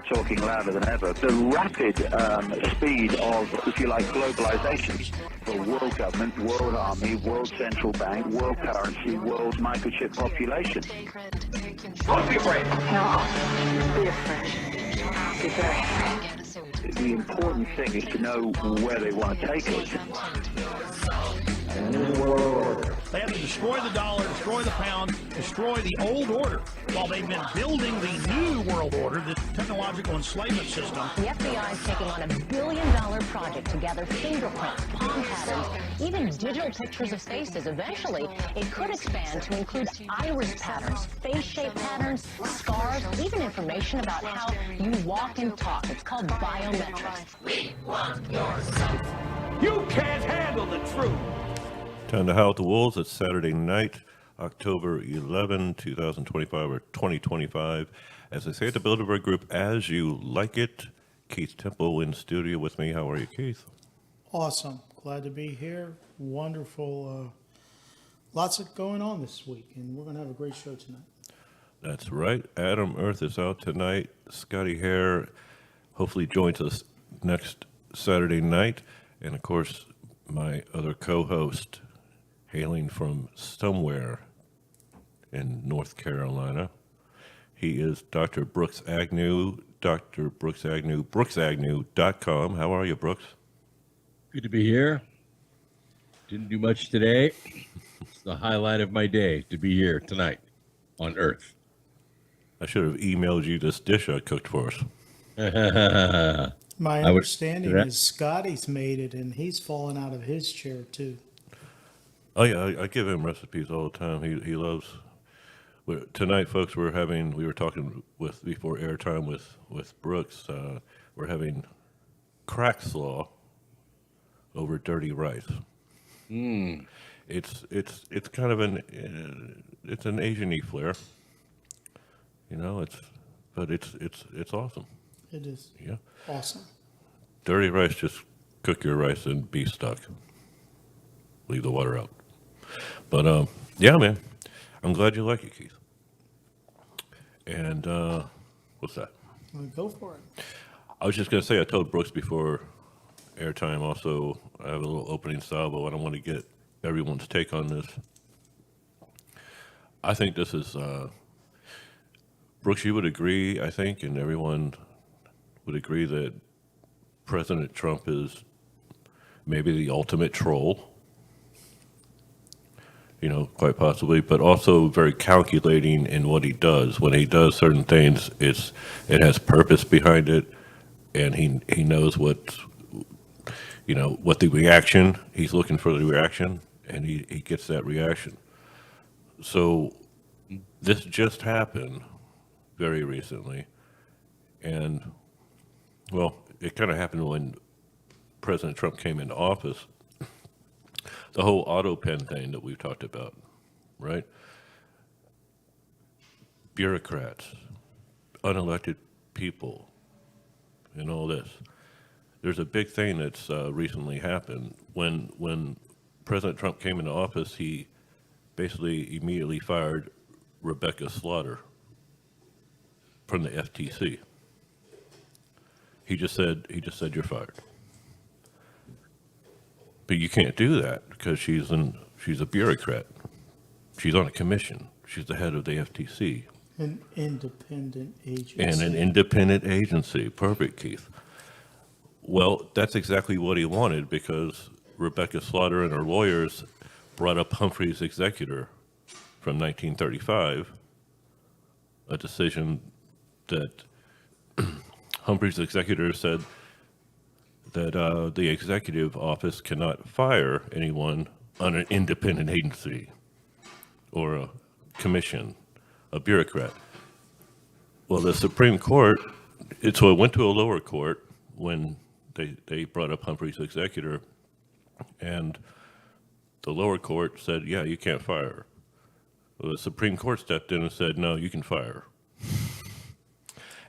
start talking louder than ever. The rapid speed of, if you like, globalization. The world government, world army, world central bank, world currency, world microchip population. Don't be afraid. No, be afraid. Be very afraid. The important thing is to know where they want to take us. They have to destroy the dollar, destroy the pound, destroy the old order, while they've been building the new world order, the technological enslavement system. The FBI is taking on $1 billion project to gather fingerprints, palm patterns, even digital pictures of faces. Eventually, it could expand to include iris patterns, face shape patterns, scars, even information about how you walk and talk. It's called biometrics. We want your soul. You can't handle the truth. Time to Howl at the Wolves. It's Saturday night, October 11, 2025 or 2025. As I say at the Bilderberg Group, as you like it. Keith Temple in studio with me. How are you, Keith? Awesome. Glad to be here. Wonderful. Lots of going on this week, and we're going to have a great show tonight. That's right. Adam Earth is out tonight. Scotty Hare hopefully joins us next Saturday night. And, of course, my other co-host, hailing from somewhere in North Carolina. He is Dr. Brooks Agnew, Dr. Brooks Agnew, brooksagnew.com. How are you, Brooks? Good to be here. Didn't do much today. It's the highlight of my day to be here tonight on Earth. I should have emailed you this dish I cooked for us. My understanding is Scotty's made it, and he's fallen out of his chair, too. Oh, yeah, I give him recipes all the time. He loves... Tonight, folks, we were talking before airtime with Brooks. We're having crack slaw over dirty rice. It's kind of it's an Asian-y flair, you know. But it's awesome. It is. Yeah. Awesome. Dirty rice, just cook your rice in beef stock. Leave the water out. But yeah, man, I'm glad you like it, Keith. And what's that? Well, go for it. I was just going to say, I told Brooks before airtime also, I have a little opening salvo, and I want to get everyone's take on this. I think this is, Brooks, you would agree, I think, and everyone would agree that President Trump is maybe the ultimate troll. You know, quite possibly, but also very calculating in what he does. When he does certain things, it has purpose behind it, and he knows what the reaction. He's looking for the reaction, and he gets that reaction. So this just happened very recently, and well, it kind of happened when President Trump came into office. The whole auto pen thing that we've talked about, right? Bureaucrats, unelected people, and all this. There's a big thing that's recently happened. When President Trump came into office, he basically immediately fired Rebecca Slaughter from the FTC. He just said, you're fired. But you can't do that because she's a bureaucrat. She's on a commission. She's the head of the FTC. An independent agency. And an independent agency. Perfect, Keith. Well, that's exactly what he wanted because Rebecca Slaughter and her lawyers brought up Humphrey's executor from 1935, a decision that Humphrey's executor said that the executive office cannot fire anyone on an independent agency or a commission, a bureaucrat. Well, the Supreme Court, it went to a lower court when they brought up Humphrey's executor, and the lower court said, yeah, you can't fire her. Well, the Supreme Court stepped in and said, no, you can fire her.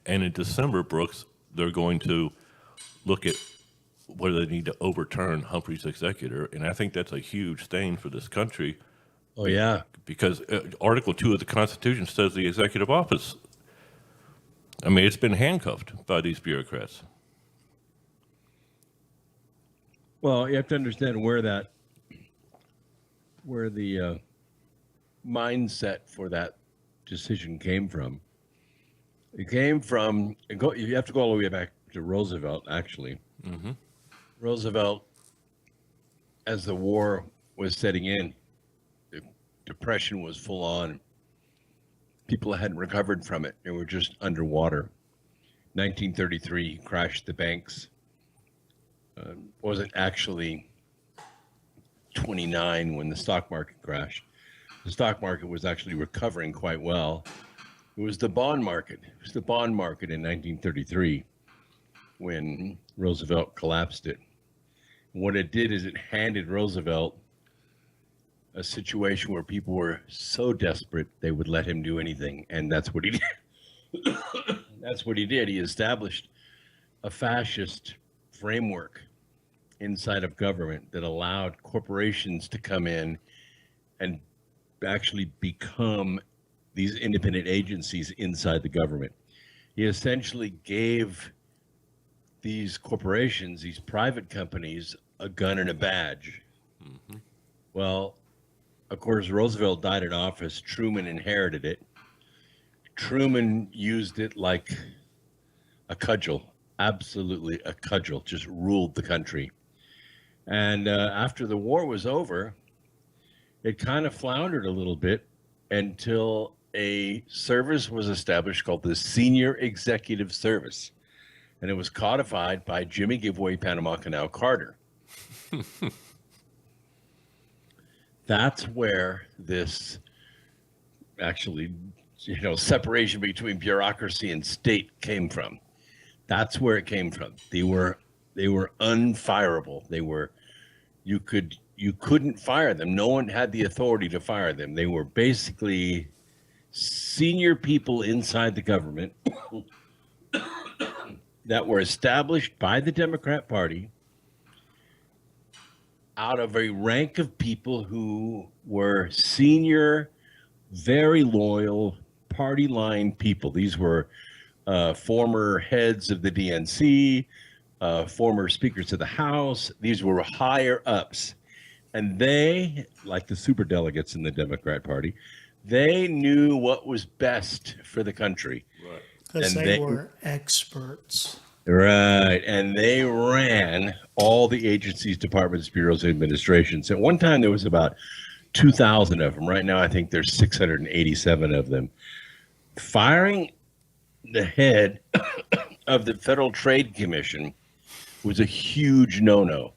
And in December, Brooks, they're going to look at whether they need to overturn Humphrey's executor, and I think that's a huge stain for this country. Oh, yeah. Because Article 2 of the Constitution says the executive office I mean, it's been handcuffed by these bureaucrats. Well, you have to understand where the mindset for that decision came from. It came from, you have to go all the way back to Roosevelt, actually. Mm-hmm. Roosevelt, as the war was setting in, the depression was full on. People hadn't recovered from it. They were just underwater. 1933 crashed the banks. Wasn't actually 29 when the stock market crashed. The stock market was actually recovering quite well. It was the bond market. It was the bond market in 1933 when Roosevelt collapsed it. What it did is it handed Roosevelt a situation where people were so desperate they would let him do anything, and that's what he did. That's what he did. He established a fascist framework inside of government that allowed corporations to come in and actually become these independent agencies inside the government. He essentially gave these corporations, these private companies, a gun and a badge. Mm-hmm. Well, of course, Roosevelt died in office. Truman inherited it. Truman used it like a cudgel, absolutely a cudgel, just ruled the country. And after the war was over, it kind of floundered a little bit until a service was established called the Senior Executive Service. And it was codified by Jimmy Giveaway Panama Canal Carter. That's where this actually, separation between bureaucracy and state came from. That's where it came from. They were unfireable. You couldn't fire them. No one had the authority to fire them. They were basically senior people inside the government that were established by the Democrat Party out of a rank of people who were senior, very loyal, party line people. These were former heads of the DNC, former speakers of the House. These were higher ups. And they, like the superdelegates in the Democrat Party, they knew what was best for the country. Right. Because they were experts. Right. And they ran all the agencies, departments, bureaus, and administrations. At one time, there was about 2,000 of them. Right now, I think there's 687 of them. Firing the head of the Federal Trade Commission was a huge no-no.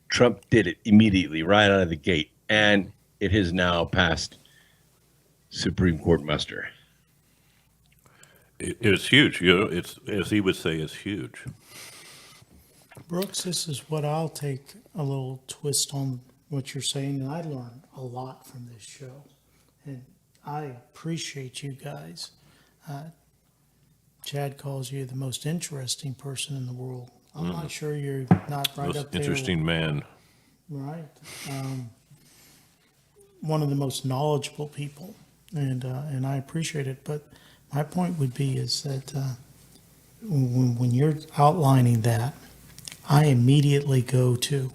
Trump did it immediately, right out of the gate. And it has now passed Supreme Court muster. It's huge. It's, as he would say, it's huge. Brooks, this is what I'll take a little twist on what you're saying, and I learned a lot from this show, and I appreciate you guys. Chad calls you the most interesting person in the world. I'm not sure you're not right Most up there. interesting man. Right. One of the most knowledgeable people, and I appreciate it. But my point would be is that when you're outlining that, I immediately go to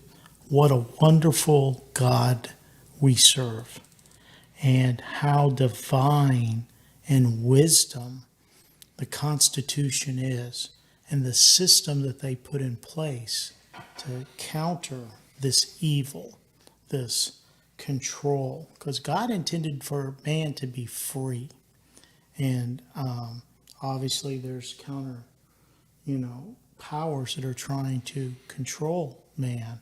what a wonderful God we serve, and how divine and wisdom the Constitution is, and the system that they put in place to counter this evil, this control, because God intended for man to be free. And obviously there's counter, powers that are trying to control man.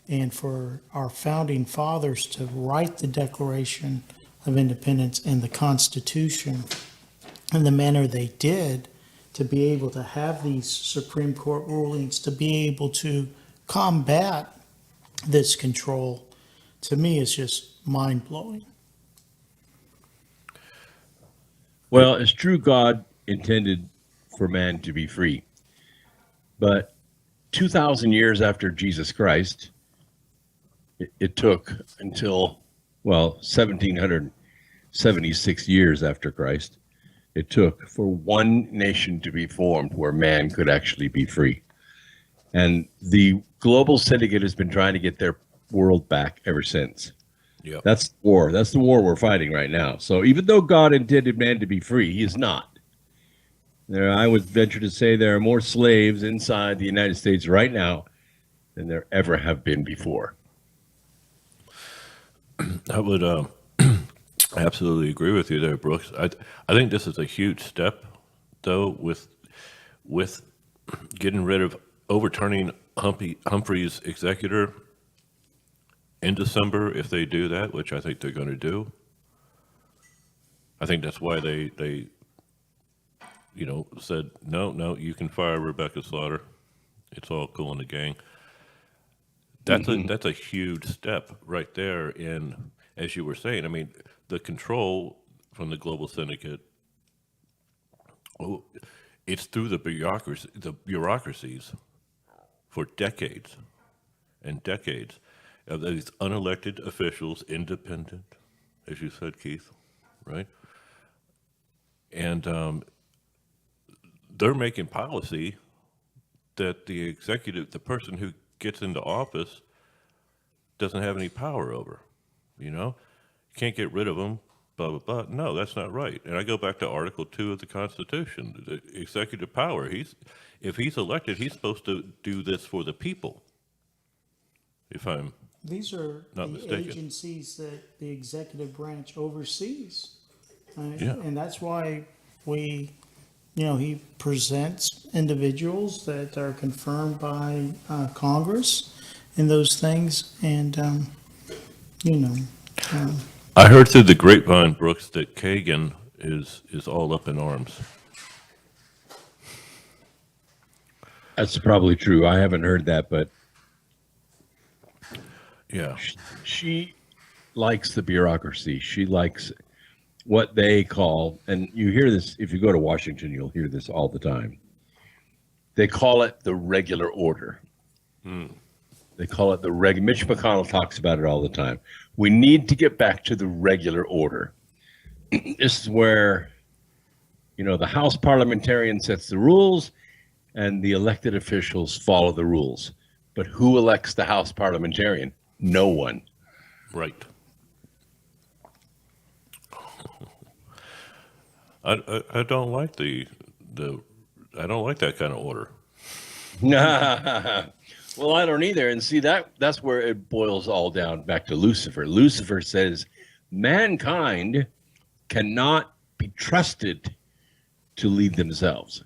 And for our founding fathers to write the Declaration of Independence and the Constitution in the manner they did, to be able to have these Supreme Court rulings, to be able to combat this control, to me is just mind-blowing. Well, it's true God intended for man to be free. But 2,000 years after Jesus Christ, it took until, 1,776 years after Christ, it took for one nation to be formed where man could actually be free. And the global syndicate has been trying to get their world back ever since. Yeah. That's war. That's the war we're fighting right now. So even though God intended man to be free, he is not. I would venture to say there are more slaves inside the United States right now than there ever have been before. I would absolutely agree with you there, Brooks. I think this is a huge step, though, with getting rid of overturning Humphrey's executor in December. If they do that, which I think they're going to do, I think that's why they said no, you can fire Rebecca Slaughter. It's all cool in the gang. That's a huge step right there in, as you were saying, I mean, the control from the global syndicate, it's through the bureaucracies for decades and decades of these unelected officials, independent, as you said, Keith, right? And they're making policy that the executive, the person who gets into office, doesn't have any power over. You can't get rid of them, blah, blah, blah. No, that's not right. And I go back to Article 2 of the Constitution, the executive power. If he's elected, he's supposed to do this for the people, if I'm These are not the mistaken. agencies that the executive branch oversees. Yeah. And that's why he presents individuals that are confirmed by Congress and those things. And, I heard through the grapevine, Brooks, that Kagan is all up in arms. That's probably true. I haven't heard that, but Yeah. she likes the bureaucracy. She likes what they call, and you hear this, if you go to Washington, you'll hear this all the time. They call it the regular order. They call it Mitch McConnell talks about it all the time. We need to get back to the regular order. This is where, the House parliamentarian sets the rules and the elected officials follow the rules. But who elects the House parliamentarian? No one. Right. I don't like I don't like that kind of order. Well, I don't either. And see, that's where it boils all down back to Lucifer. Lucifer says mankind cannot be trusted to lead themselves.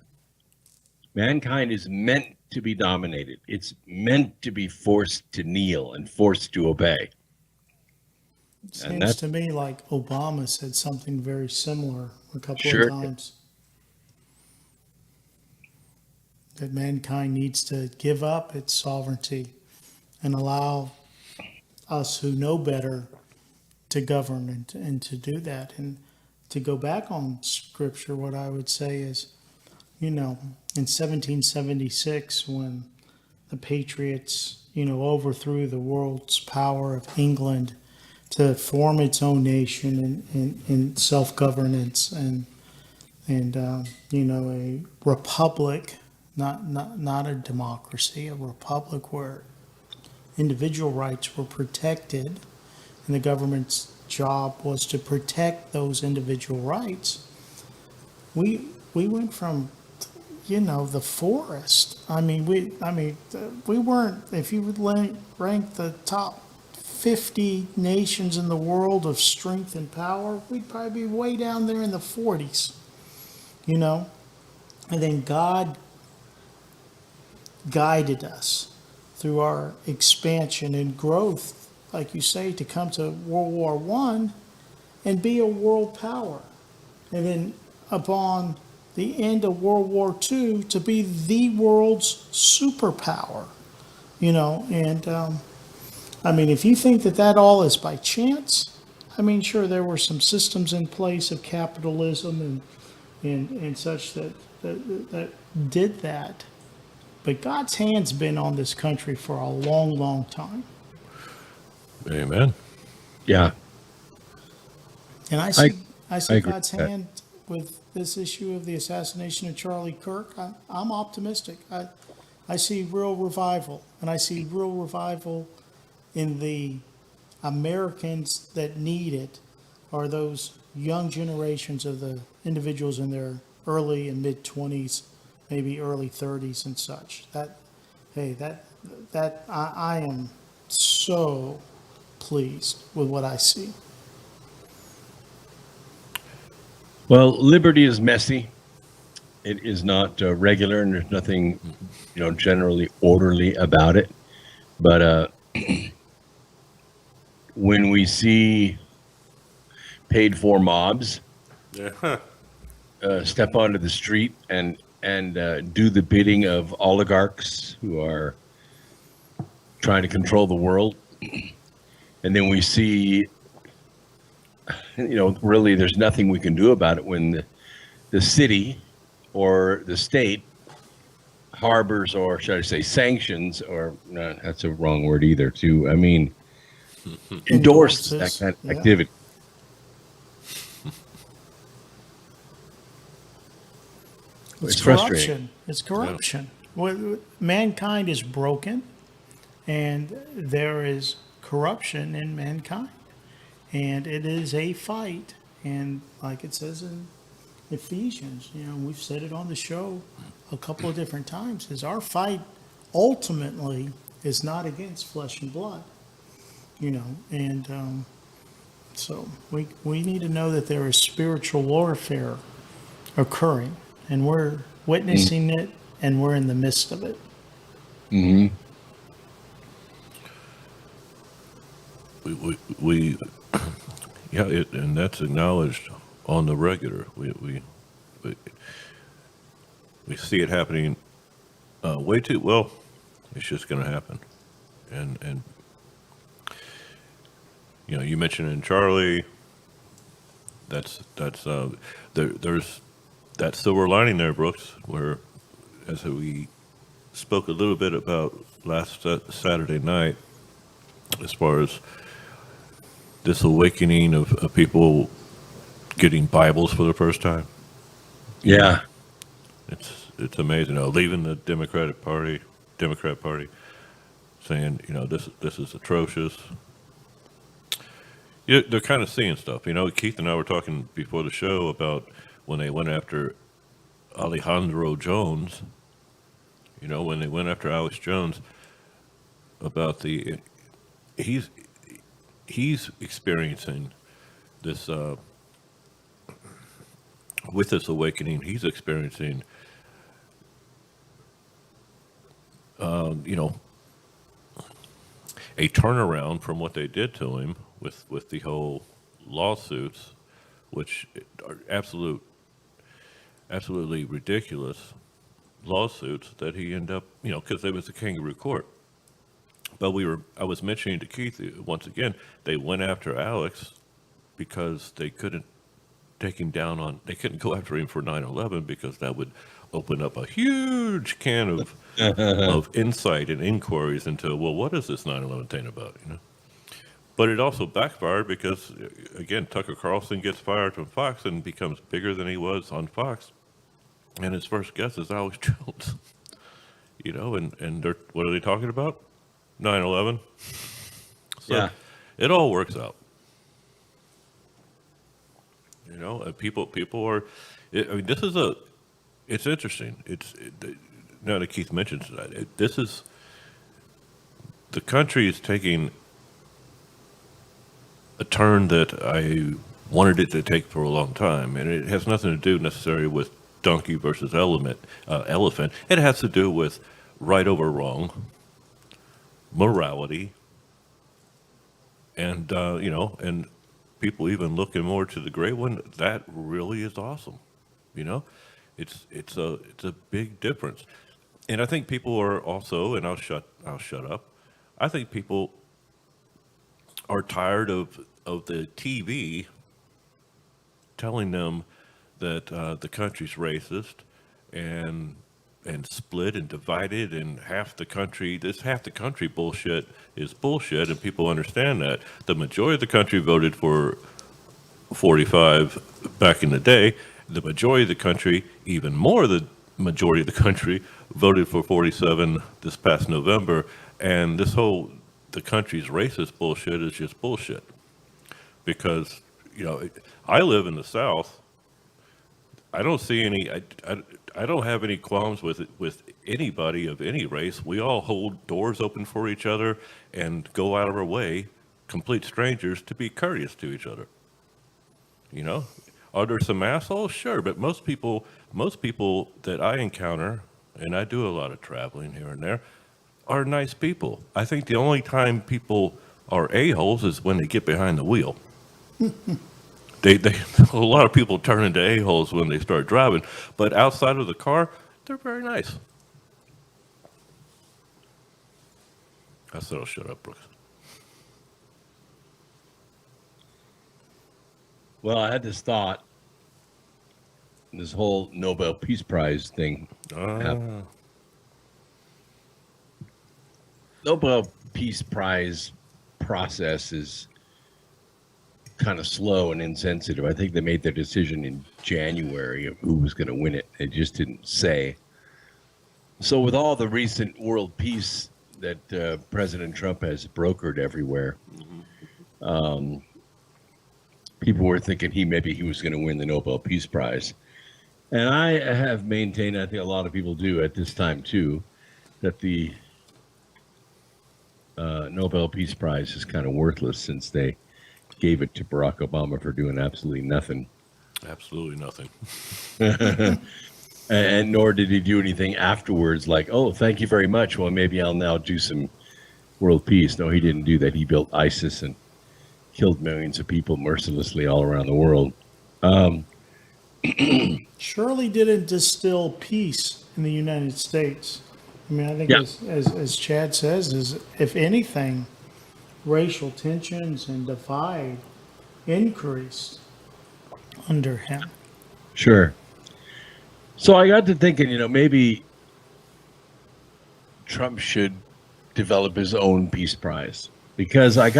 Mankind is meant to be dominated. It's meant to be forced to kneel and forced to obey. seems to me like Obama said something very similar a couple Sure. of times. That mankind needs to give up its sovereignty and allow us who know better to govern and to do that. And to go back on scripture, what I would say is, in 1776, when the Patriots, overthrew the world's power of England to form its own nation in self-governance and a republic, not a democracy, a republic where individual rights were protected, and the government's job was to protect those individual rights. We went from the forest. We weren't. If you would rank the top 50 nations in the world of strength and power, we'd probably be way down there in the 40s. And then God guided us through our expansion and growth, like you say, to come to World War I and be a world power. And then upon the end of World War II to be the world's superpower, if you think that all is by chance, sure, there were some systems in place of capitalism and such that did that. But God's hand's been on this country for a long, long time. Amen. Yeah. And I see agree God's with that. hand with this issue of the assassination of Charlie Kirk, I'm optimistic. I see real revival, and I see real revival in the Americans that need it are those young generations of the individuals in their early and mid 20s, maybe early 30s and such. I am so pleased with what I see. Well, liberty is messy. It is not regular, and there's nothing, generally orderly about it. But when we see paid-for mobs step onto the street and do the bidding of oligarchs who are trying to control the world, and then we see, really there's nothing we can do about it when the city or the state harbors, or should I say sanctions, or no, that's a wrong word either, endorse that kind of activity. It's frustrating. It's corruption. Mankind is broken, and there is corruption in mankind, and it is a fight. And like it says in Ephesians, we've said it on the show a couple of different times, is our fight ultimately is not against flesh and blood, and so we need to know that there is spiritual warfare occurring, and we're witnessing it, and we're in the midst of it. Mm-hmm. We and that's acknowledged on the regular. We see it happening way too well. It's just going to happen, and you mentioned in Charlie. There's that silver lining there, Brooks, where, as we spoke a little bit about last Saturday night, as far as this awakening of people getting Bibles for the first time. Yeah, it's amazing. Leaving the Democrat Party, saying this is atrocious. They're kind of seeing stuff. Keith and I were talking before the show about when they went after Alejandro Jones. When they went after Alex Jones, about he's experiencing this with this awakening. He's experiencing a turnaround from what they did to him with the whole lawsuits, which are absolutely ridiculous lawsuits that he ended up, because it was a kangaroo court. But I was mentioning to Keith once again, they went after Alex because they couldn't take him down they couldn't go after him for 9/11 because that would open up a huge can of insight and inquiries into, well, what is this 9/11 thing about, But it also backfired because, again, Tucker Carlson gets fired from Fox and becomes bigger than he was on Fox. And his first guest is Alex Jones, and what are they talking about? 9/11. So yeah, it all works out. And people are. This is it's interesting. Now that Keith mentions that, the country is taking a turn that I wanted it to take for a long time, and it has nothing to do necessarily with donkey versus elephant. It has to do with right over wrong, morality, and and people even looking more to the gray one. That really is awesome. It's a big difference, and I think people are also, and I'll shut up. I think people are tired of the TV telling them that the country's racist and split and divided, and half the country bullshit is bullshit, and people understand that. The majority of the country voted for 45 back in the day, the majority of the country, even more the majority of the country, voted for 47 this past November, and the country's racist bullshit is just bullshit. Because, I live in the South. I don't see I don't have any qualms with anybody of any race. We all hold doors open for each other and go out of our way, complete strangers, to be courteous to each other. Are there some assholes? Sure, but most people that I encounter, and I do a lot of traveling here and there, are nice people. I think the only time people are a-holes is when they get behind the wheel. They a lot of people turn into a-holes when they start driving, but outside of the car, they're very nice. I said I'll shut up, Brooks. Well, I had this thought, this whole Nobel Peace Prize thing. Nobel Peace Prize process is kind of slow and insensitive. I think they made their decision in January of who was going to win it. They just didn't say. So with all the recent world peace that President Trump has brokered everywhere, people were thinking maybe he was going to win the Nobel Peace Prize. And I have maintained, I think a lot of people do at this time too, that the Nobel Peace Prize is kind of worthless since they gave it to Barack Obama for doing absolutely nothing. Absolutely nothing. And nor did he do anything afterwards like, oh, thank you very much. Well, maybe I'll now do some world peace. No, he didn't do that. He built ISIS and killed millions of people mercilessly all around the world. Surely didn't distill peace in the United States. I mean, I think as Chad says, is if anything, racial tensions and divide increased under him. Sure. So I got to thinking, maybe Trump should develop his own peace prize, because I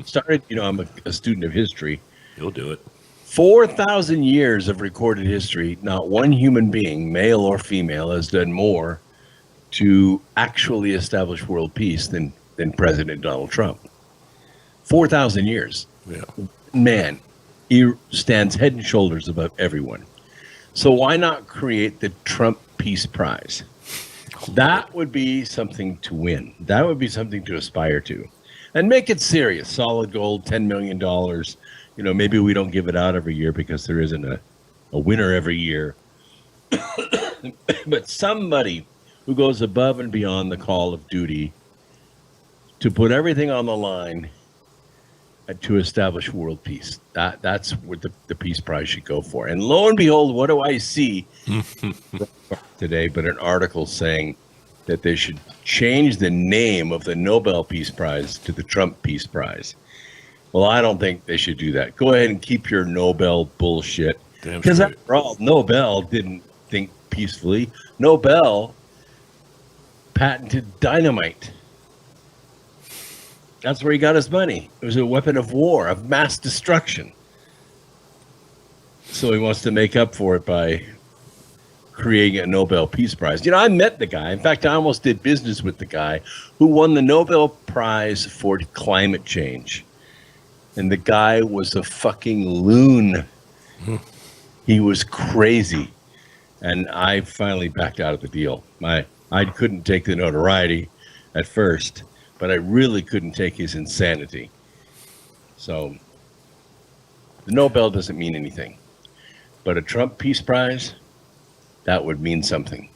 started, I'm a student of history. You'll do it. 4,000 years of recorded history, not one human being, male or female, has done more to actually establish world peace than President Donald Trump. 4,000 years. Yeah. Man, he stands head and shoulders above everyone. So why not create the Trump Peace Prize? That would be something to win. That would be something to aspire to. And make it serious. Solid gold, $10 million. Maybe we don't give it out every year because there isn't a winner every year. But somebody who goes above and beyond the call of duty to put everything on the line to establish world peace. That's what the Peace Prize should go for. And lo and behold, what do I see today but an article saying that they should change the name of the Nobel Peace Prize to the Trump Peace Prize. Well, I don't think they should do that. Go ahead and keep your Nobel bullshit. Because after all, Nobel didn't think peacefully. Nobel patented dynamite. That's where he got his money. It was a weapon of war, of mass destruction. So he wants to make up for it by creating a Nobel Peace Prize. I met the guy. In fact, I almost did business with the guy who won the Nobel Prize for climate change. And the guy was a fucking loon. He was crazy. And I finally backed out of the deal. I couldn't take the notoriety at first, but I really couldn't take his insanity. So the Nobel doesn't mean anything. But a Trump Peace Prize, that would mean something.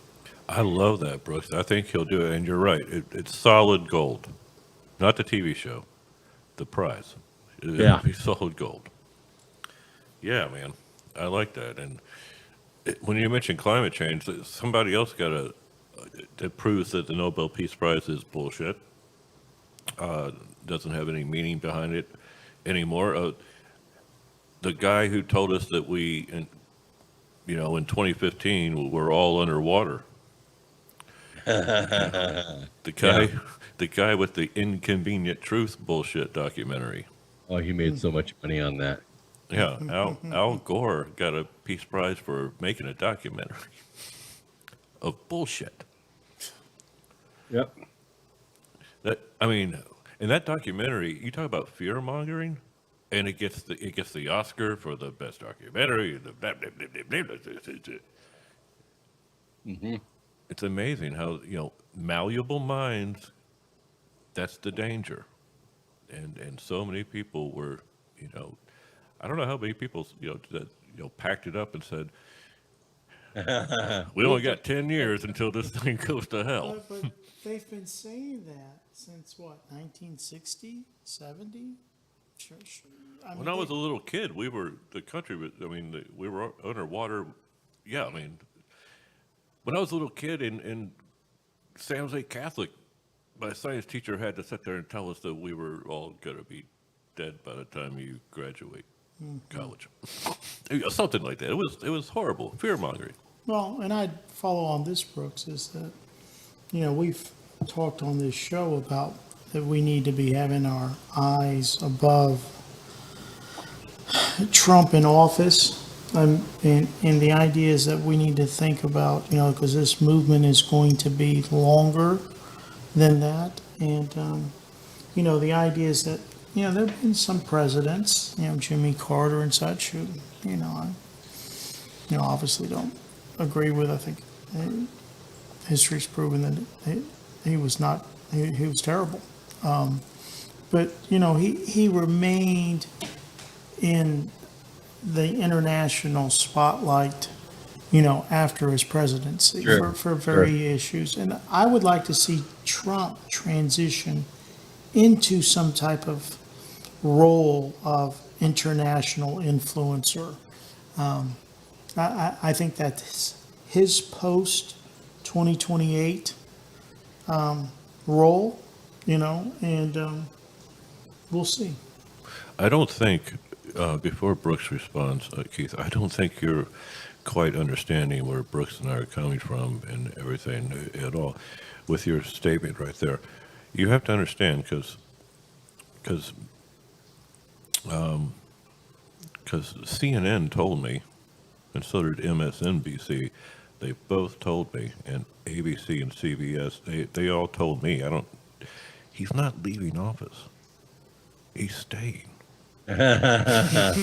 I love that, Brooks. I think he'll do it. And you're right. It's solid gold. Not the TV show. The prize. It'll be solid gold. Yeah, man. I like that. And when you mention climate change, somebody else that proves that the Nobel Peace Prize is bullshit. Doesn't have any meaning behind it anymore. The guy who told us that in 2015 we're all underwater. The guy with the Inconvenient Truth bullshit documentary. Oh, he made so much money on that. Yeah, Al Gore got a Peace Prize for making a documentary of bullshit. Yep. I mean, in that documentary, you talk about fear mongering, and it gets the Oscar for the best documentary. The blah, blah, blah, blah, blah, blah, blah. Mm-hmm. It's amazing how malleable minds. That's the danger, and so many people were, I don't know how many people that packed it up and said, we only got 10 years until this thing goes to hell. But they've been saying that since what, 1960, 70? Sure. When I was a little kid, we were we were underwater. Yeah, when I was a little kid in San Jose Catholic, my science teacher had to sit there and tell us that we were all going to be dead by the time you graduate college. Something like that. It was horrible. Fear mongering. Well, and I'd follow on this, Brooks, is that, we've talked on this show about that we need to be having our eyes above Trump in office. And the idea is that we need to think about, because this movement is going to be longer than that. And, the idea is that, there have been some presidents, Jimmy Carter and such, who, I obviously don't agree with. I think history's proven that he was not, he was terrible. But, he remained in the international spotlight, after his presidency for very issues. And I would like to see Trump transition into some type of role of international influencer. I think that his post 2028 role, and we'll see. I don't think, before Brooks responds, Keith, I don't think you're quite understanding where Brooks and I are coming from and everything at all with your statement right there. You have to understand, because CNN told me, and so did MSNBC. They both told me, and ABC and CBS, they all told me, he's not leaving office. He's staying. Well,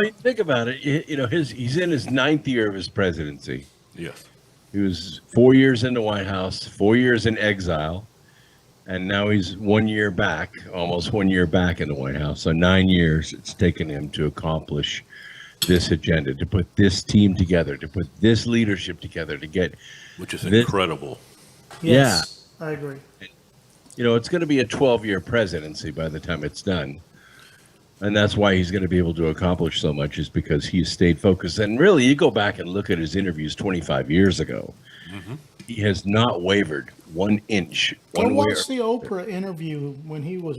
you think about it. He's in his 9th year of his presidency. Yes. He was 4 years in the White House, 4 years in exile, and now he's 1 year back, almost 1 year back in the White House. So 9 years it's taken him to accomplish this agenda, to put this team together, to put this leadership together, to get, which is incredible. Yes, yeah, I agree. It's going to be a 12-year presidency by the time it's done. And that's why he's going to be able to accomplish so much, is because he's stayed focused. And really, you go back and look at his interviews 25 years ago. Mm-hmm. He has not wavered 1 inch. Go watch the Oprah interview when he was,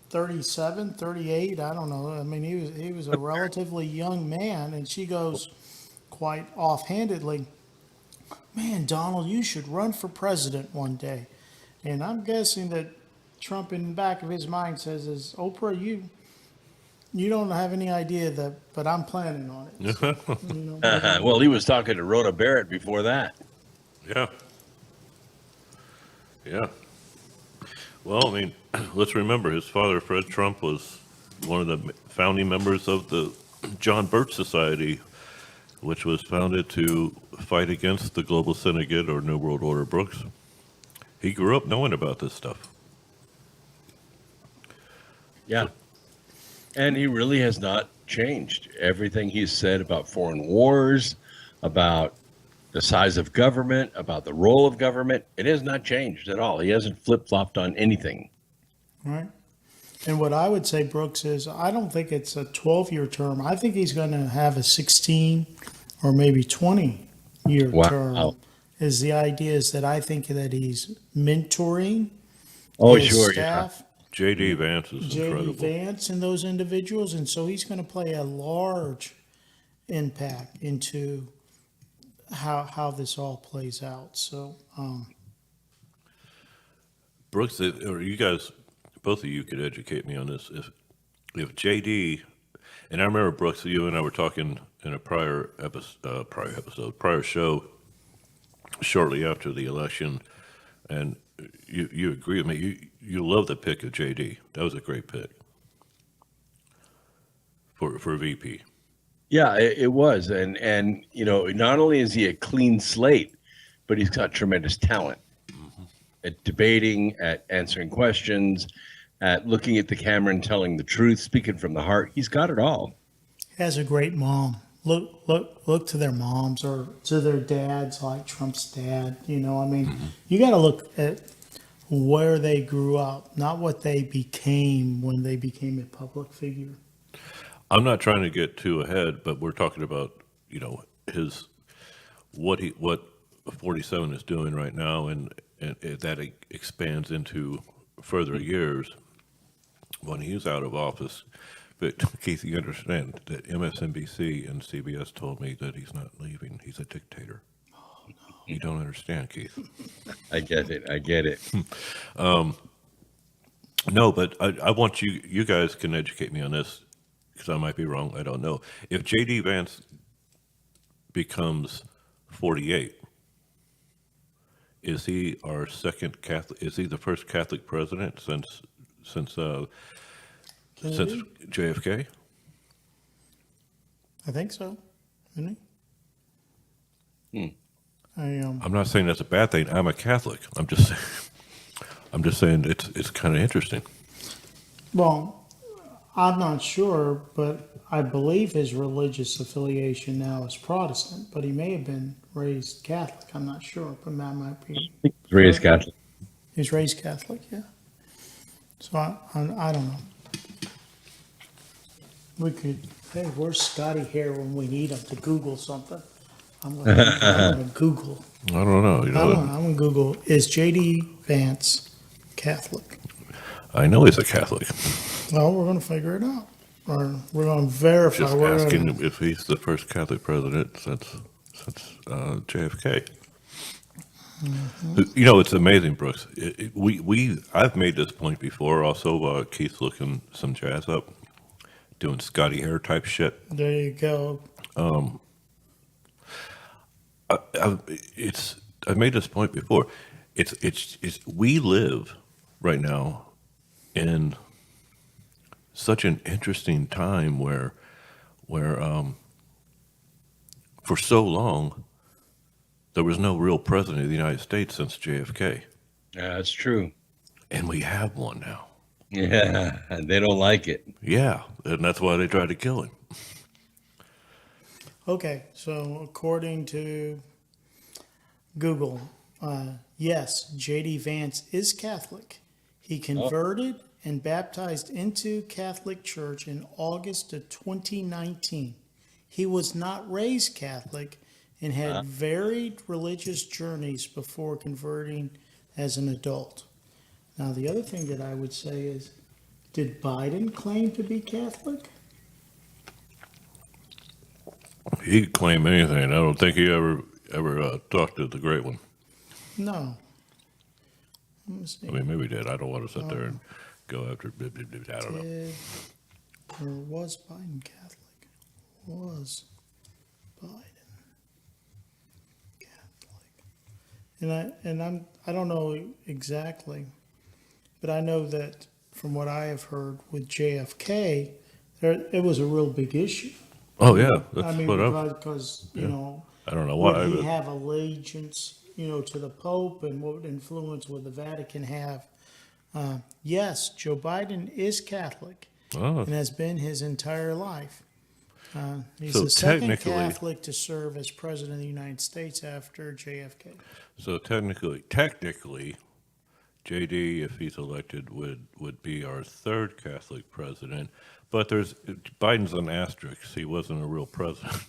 37, 38? I don't know. I mean, he was a relatively young man. And she goes quite offhandedly, man, Donald, you should run for president one day. And I'm guessing that Trump in the back of his mind says, Oprah, you don't have any idea that, but I'm planning on it. So, well, he was talking to Rhoda Barrett before that. Yeah. Yeah. Well, let's remember his father, Fred Trump, was one of the founding members of the John Birch Society, which was founded to fight against the Global Syndicate or New World Order. Brooks, he grew up knowing about this stuff. Yeah. And he really has not changed. Everything he's said about foreign wars, about the size of government, about the role of government, it has not changed at all. He hasn't flip-flopped on anything. Right. And what I would say, Brooks, is I don't think it's a 12-year term. I think he's going to have a 16 or maybe 20-year term. Is the idea is that I think that he's mentoring his staff. Yeah. J.D. Vance is incredible. J.D. Vance and those individuals. And so he's going to play a large impact into how this all plays out. So, Brooks, or you guys, both of you could educate me on this. If J.D., And I remember, Brooks, you and I were talking in a prior show, shortly after the election, and you agree with me. You love the pick of JD. That was a great pick for VP. Yeah, it was, and you know, not only is he a clean slate, but he's got tremendous talent at debating, at answering questions, at looking at the camera and telling the truth, speaking from the heart. He's got it all. He has a great mom. Look to their moms or to their dads, like Trump's dad. You know, I mean, you got to look at where they grew up, not what they became when they became a public figure. I'm not trying to get too ahead, but we're talking about, you know, what 47 is doing right now, and that expands into further years when he's out of office. But Keith, you understand that MSNBC and CBS told me that he's not leaving. He's a dictator. Oh, no. You don't understand, Keith. I get it. No, but I want you guys can educate me on this, because I might be wrong. I don't know. If J.D. Vance becomes 48, is he our second Catholic? Is he the first Catholic president since JFK? I think so. Isn't he? I'm not saying that's a bad thing. I'm a Catholic. I'm just saying it's kind of interesting. Well, I'm not sure, but I believe his religious affiliation now is Protestant, but he may have been raised Catholic. I'm not sure, but that might be. Raised Catholic. He's raised Catholic, yeah. So I don't know. We could, hey, where's Scotty here when we need him to Google something? I'm gonna Google. I don't know. You know, I'm gonna Google, is J.D. Vance Catholic? I know he's a Catholic. Well, we're going to figure it out. Or we're going to verify. Just asking him if he's the first Catholic president since JFK. You know, it's amazing, Brooks. I've made this point before. Also, Keith looking some jazz up, doing Scotty hair type shit. There you go. I've made this point before. It's we live right now in such an interesting time where for so long there was no real president of the United States since JFK. Yeah, that's true. And we have one now. Yeah, and they don't like it. Yeah, and that's why they tried to kill him. Okay, so according to Google, yes, J.D. Vance is Catholic. He converted and baptized into Catholic Church in August of 2019. He was not raised Catholic and had varied religious journeys before converting as an adult. Now, the other thing that I would say is, did Biden claim to be Catholic? He could claim anything. I don't think he ever talked to the Great One. No. Let me see. I mean, maybe he did. I don't want to sit there and go after. I don't know. Or was Biden Catholic? Was Biden Catholic? And I don't know exactly, but I know that from what I have heard with JFK, it was a real big issue. Oh yeah, that's I mean, what because you know, I don't know why. Would he have allegiance, you know, to the Pope, and what influence would the Vatican have? Yes, Joe Biden is Catholic and has been his entire life. He's So the second technically- Catholic to serve as president of the United States after JFK. So technically, JD, if he's elected, would be our third Catholic president. But Biden's an asterisk. He wasn't a real president.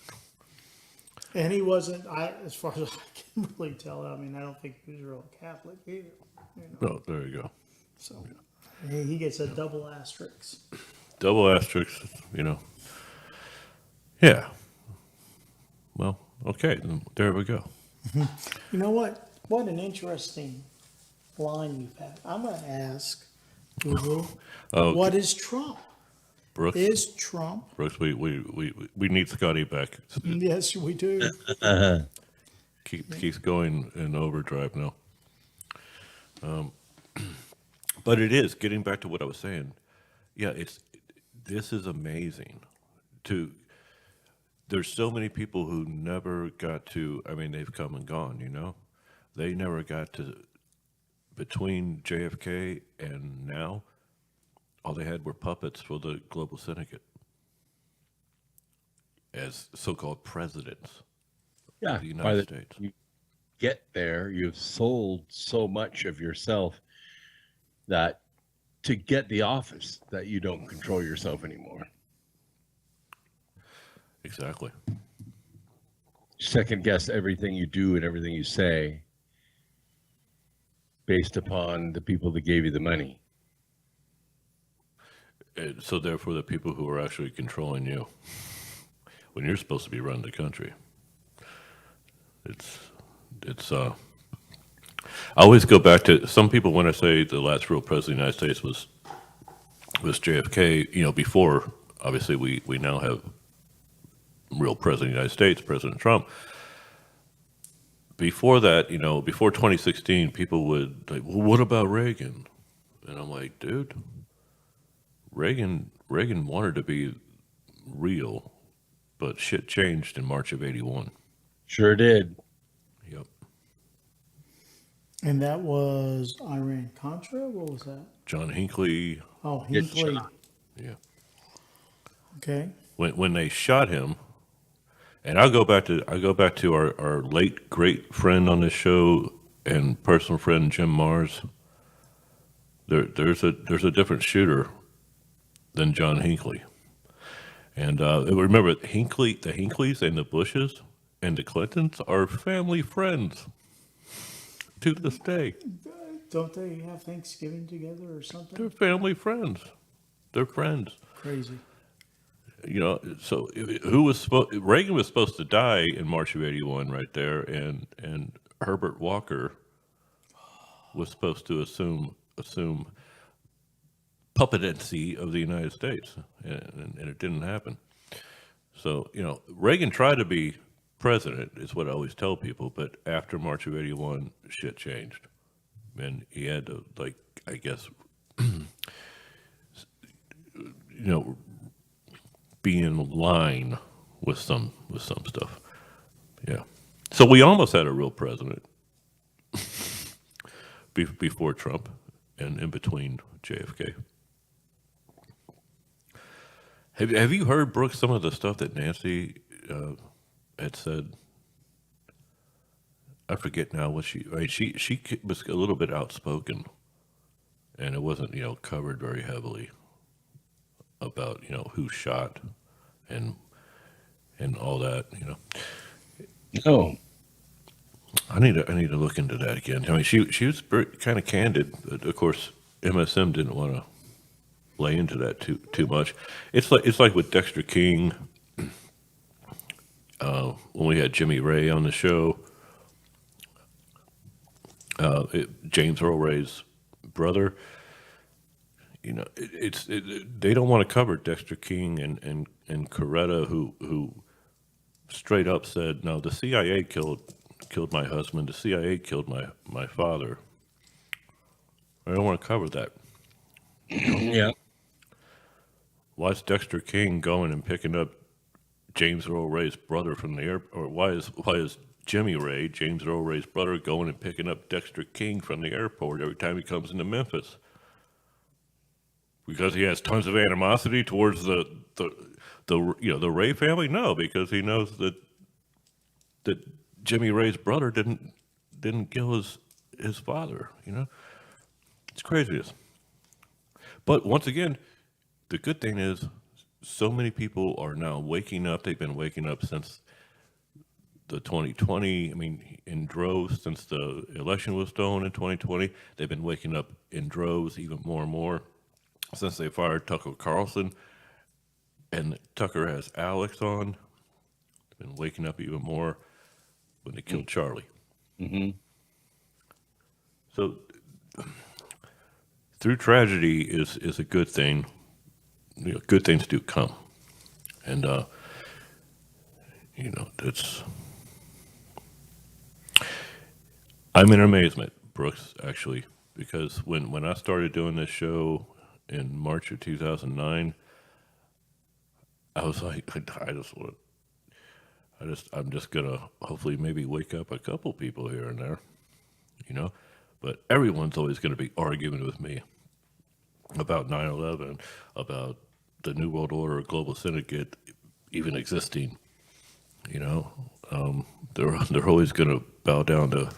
And he wasn't, as far as I can really tell, I mean, I don't think he was a real Catholic either. You know? Oh, there you go. So he gets a double asterisk. Double asterisk, you know. Yeah. Well, okay, then there we go. You know what? What an interesting line you've had. I'm going to ask Google, what is Trump? Brooks. Is Trump? Brooks, we need Scotty back. Yes, we do. Keith's going in overdrive now. But it is getting back to what I was saying. Yeah, this is amazing. There's so many people who never got to. I mean, they've come and gone. You know, they never got to. Between JFK and now, all they had were puppets for the global syndicate as so-called presidents of the United States. You get there, you've sold so much of yourself that to get the office that you don't control yourself anymore. Exactly. Second guess everything you do and everything you say based upon the people that gave you the money. And so therefore, the people who are actually controlling you, when you're supposed to be running the country, it's. I always go back to some people when I say the last real president of the United States was JFK. You know, before obviously we now have real president of the United States, President Trump. Before that, you know, before 2016, people would like, well, what about Reagan? And I'm like, dude, Reagan wanted to be real, but shit changed in March of '81. Sure did. Yep. And that was Iran-Contra? What was that? John Hinckley. Oh, Get Hinckley. shot. Yeah. Okay. When they shot him, and I go back to our late great friend on this show and personal friend Jim Mars. There's a different shooter than John Hinckley, and remember the Hinkleys and the Bushes and the Clintons are family friends to this day. Don't they have Thanksgiving together or something? They're family friends. They're friends. Crazy. You know, so Reagan was supposed to die in March of '81 right there, and Herbert Walker was supposed to assume puppetency of the United States, and it didn't happen. So, you know, Reagan tried to be president, is what I always tell people, but after March of '81, shit changed. And he had to, like, I guess, you know, be in line with some stuff. Yeah. So we almost had a real president before Trump and in between JFK. Have you heard, Brooks, some of the stuff that Nancy had said? I forget now what she was a little bit outspoken, and it wasn't, you know, covered very heavily about, you know, who shot and all that, you know. Oh, I need to look into that again. I mean, she was kind of candid, but of course MSM didn't want to lay into that too much. It's like with Dexter King when we had Jimmy Ray on the show. James Earl Ray's brother. You know, they don't want to cover Dexter King and Coretta, who straight up said, "No, the CIA killed my husband. The CIA killed my father." I don't want to cover that. yeah. Why is Dexter King going and picking up James Earl Ray's brother from the airport? Or why is Jimmy Ray, James Earl Ray's brother, going and picking up Dexter King from the airport every time he comes into Memphis? Because he has tons of animosity towards the Ray family? No, because he knows that Jimmy Ray's brother didn't kill his father. You know, it's craziness. But once again, the good thing is, so many people are now waking up. They've been waking up since the 2020. I mean, in droves since the election was stolen in 2020. They've been waking up in droves even more and more since they fired Tucker Carlson, and Tucker has Alex on. They've been waking up even more when they killed Charlie. Mm-hmm. So through tragedy is a good thing. good things do come. And, it's, I'm in amazement, Brooks, actually, because when I started doing this show in March of 2009, I was like, I'm just gonna hopefully maybe wake up a couple people here and there, but everyone's always going to be arguing with me about 9/11, about the New World Order, Global Syndicate even existing. They're always going to bow down to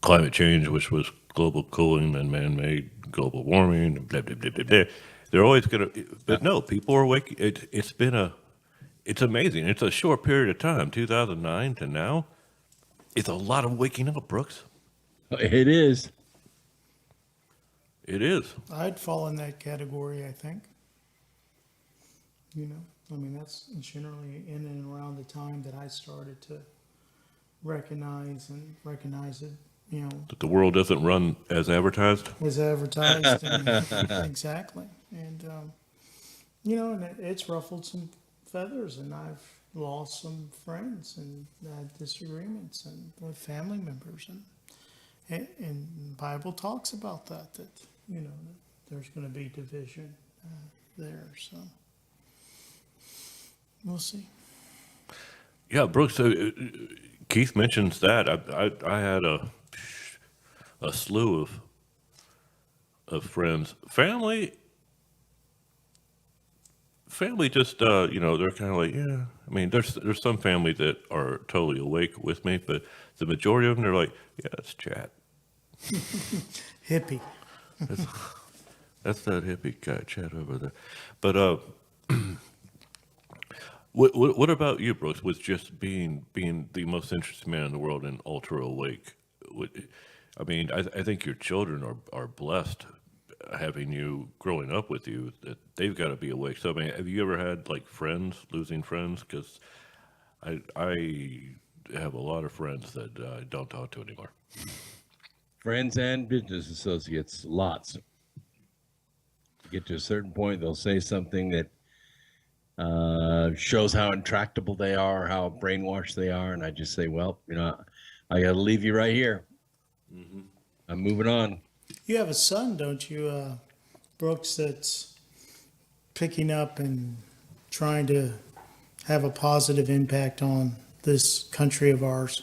climate change, which was global cooling and man-made global warming, and blah, blah, blah, blah, blah. They're always going to, but no, people are waking. It's amazing. It's a short period of time, 2009 to now. It's a lot of waking up, Brooks. It is. It is. I'd fall in that category, I think. That's generally in and around the time that I started to recognize it, That the world doesn't run as advertised. as advertised. Exactly. And, and it's ruffled some feathers, and I've lost some friends and had disagreements and with family members. And the Bible talks about that there's going to be division there. So we'll see. Yeah, Brooks. Keith mentions that. I had a slew of friends, family. Just they're kind of like, yeah. I mean, there's some family that are totally awake with me, but the majority of them, they're like, yeah, it's Chad. Hippie. That's that hippie guy, Chad, over there. But what about you, Brooks? With just being the most interesting man in the world and ultra awake? I think your children are blessed having you growing up with you. That they've got to be awake. So have you ever had like losing friends? Because I have a lot of friends that I don't talk to anymore. Friends and business associates, lots. Get to a certain point, they'll say something that shows how intractable they are, how brainwashed they are, and I just say, well, I got to leave you right here. Mm-hmm. I'm moving on. You have a son, don't you, Brooks, that's picking up and trying to have a positive impact on this country of ours?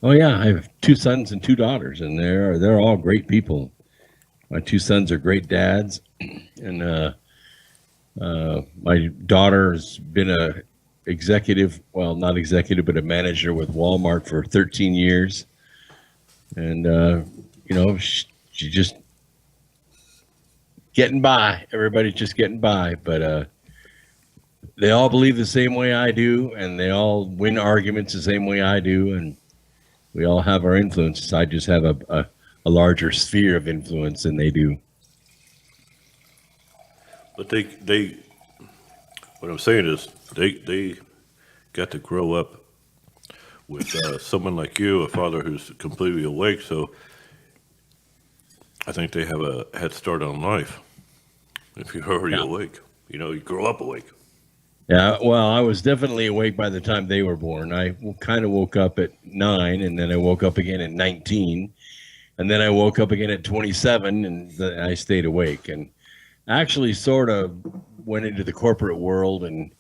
Oh yeah, I have 2 sons and 2 daughters, and they're all great people. My 2 sons are great dads, and my daughter's been a executive, well, not executive, but a manager with Walmart for 13 years, and she just getting by. Everybody's just getting by, but they all believe the same way I do, and they all win arguments the same way I do, and we all have our influences. I just have a larger sphere of influence than they do. But they what I'm saying is they got to grow up with someone like you, a father who's completely awake. So I think they have a head start on life. If you're already awake, you grow up awake. Yeah, well, I was definitely awake by the time they were born. I kind of woke up at 9, and then I woke up again at 19, and then I woke up again at 27, and I stayed awake. And actually sort of went into the corporate world and,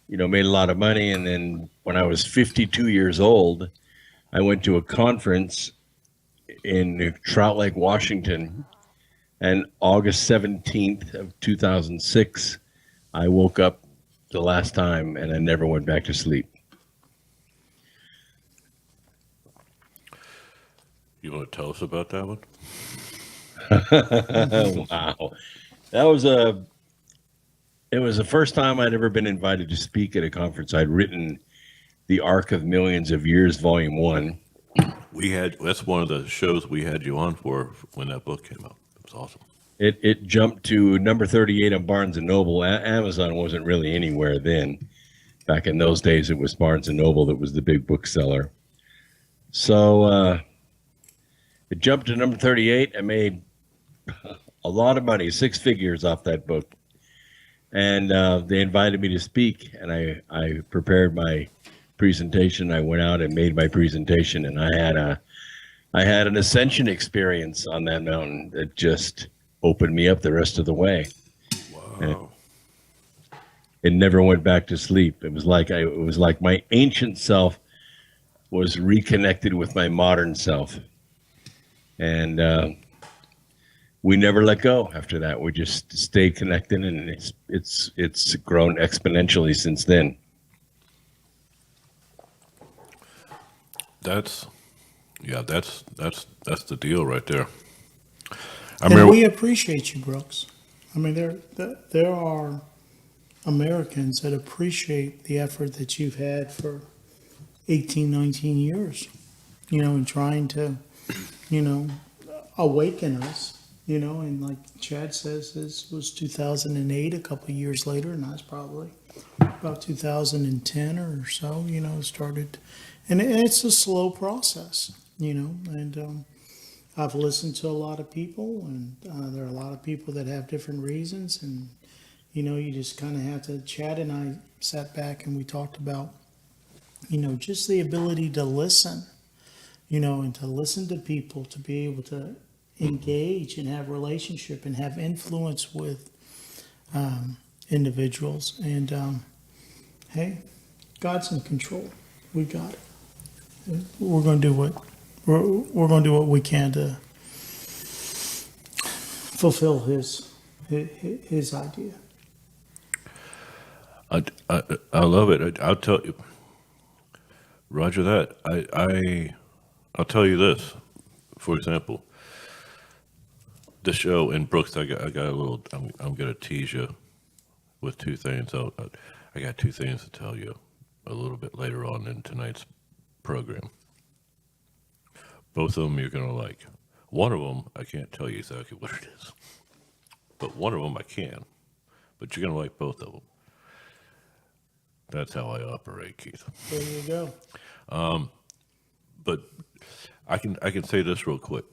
made a lot of money. And then when I was 52 years old, I went to a conference in Trout Lake, Washington, and August 17th of 2006, I woke up the last time, and I never went back to sleep. You want to tell us about that one? Wow. It was the first time I'd ever been invited to speak at a conference. I'd written The Arc of Millions of Years, Volume 1. That's one of the shows we had you on for when that book came out. It was awesome. It jumped to number 38 on Barnes & Noble. Amazon wasn't really anywhere then. Back in those days, it was Barnes & Noble that was the big bookseller. So it jumped to number 38. I made a lot of money, 6 figures off that book. And they invited me to speak, and I prepared my presentation. I went out and made my presentation, and I had an ascension experience on that mountain that just opened me up the rest of the way. Wow. It never went back to sleep. It was like my ancient self was reconnected with my modern self, and we never let go after that. We just stayed connected, and it's grown exponentially since then. That's the deal right there. I And remember. we appreciate you, Brooks. I mean, there are Americans that appreciate the effort that you've had for 18, 19 years, in trying to, awaken us, and like Chad says, this was 2008, a couple of years later, and that's probably about 2010 or so, started. And it's a slow process, and I've listened to a lot of people, and there are a lot of people that have different reasons, and you just kind of have to. Chad and I sat back and we talked about, just the ability to listen, and to listen to people, to be able to engage and have relationship and have influence with individuals. And hey, God's in control. We got it. We're going to do what we're going to do what we can to fulfill his idea. I love it. I'll tell you, Roger that. I'll tell you this. For example, the show, and Brooks, I got a little. I'm going to tease you with two things. I got two things to tell you a little bit later on in tonight's program. Both of them you're going to like. One of them, I can't tell you exactly what it is, but one of them I can. But you're going to like both of them. That's how I operate, Keith. There you go. But I can say this real quick,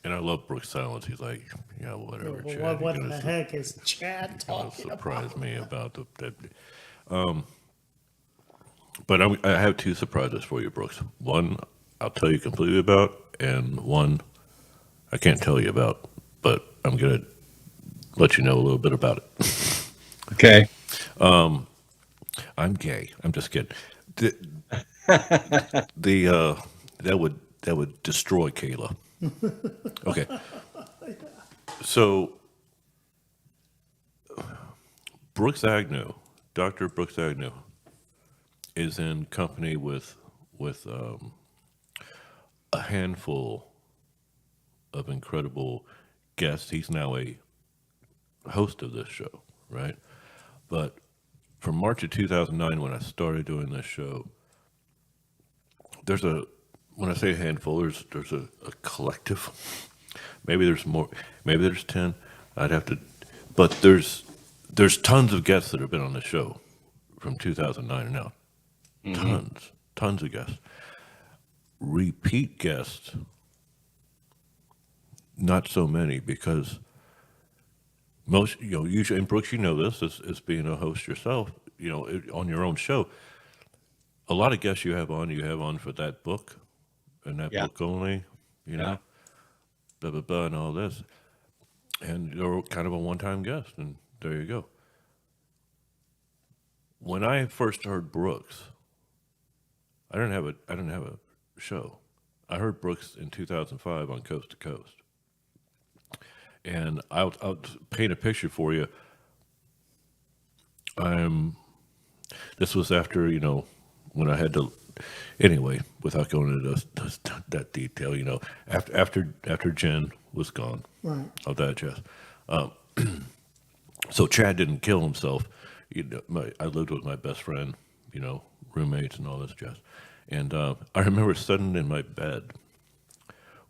and I love Brooks' silence. He's like, yeah, whatever. Well, Chad, what the heck is Chad gonna talking surprise about? me about that. But I have two surprises for you, Brooks. One I'll tell you completely about, and one I can't tell you about, but I'm gonna let you know a little bit about it. Okay. I'm gay. I'm just kidding. That would destroy Kayla. Okay. So Brooks Agnew, Dr. Brooks Agnew, is in company with a handful of incredible guests. He's now a host of this show, right? But from March of 2009, when I started doing this show, when I say a handful, there's a collective. Maybe there's more. Maybe there's 10. I'd have to, but there's tons of guests that have been on the show from 2009 and now. Mm-hmm. Tons of guests. Repeat guests, not so many, because most, usually, and Brooks, you know this, as being a host yourself, on your own show, a lot of guests you have on for that book, and that book only, blah, blah, blah, and all this. And you're kind of a one-time guest, and there you go. When I first heard Brooks, I didn't have a show. I heard Brooks in 2005 on Coast to Coast. And I'll paint a picture for you. This was after, when I had to, anyway, without going into that detail, after Jen was gone. Right. I'll digest. So Chad didn't kill himself. I lived with my best friend, roommates and all this jazz. And I remember sitting in my bed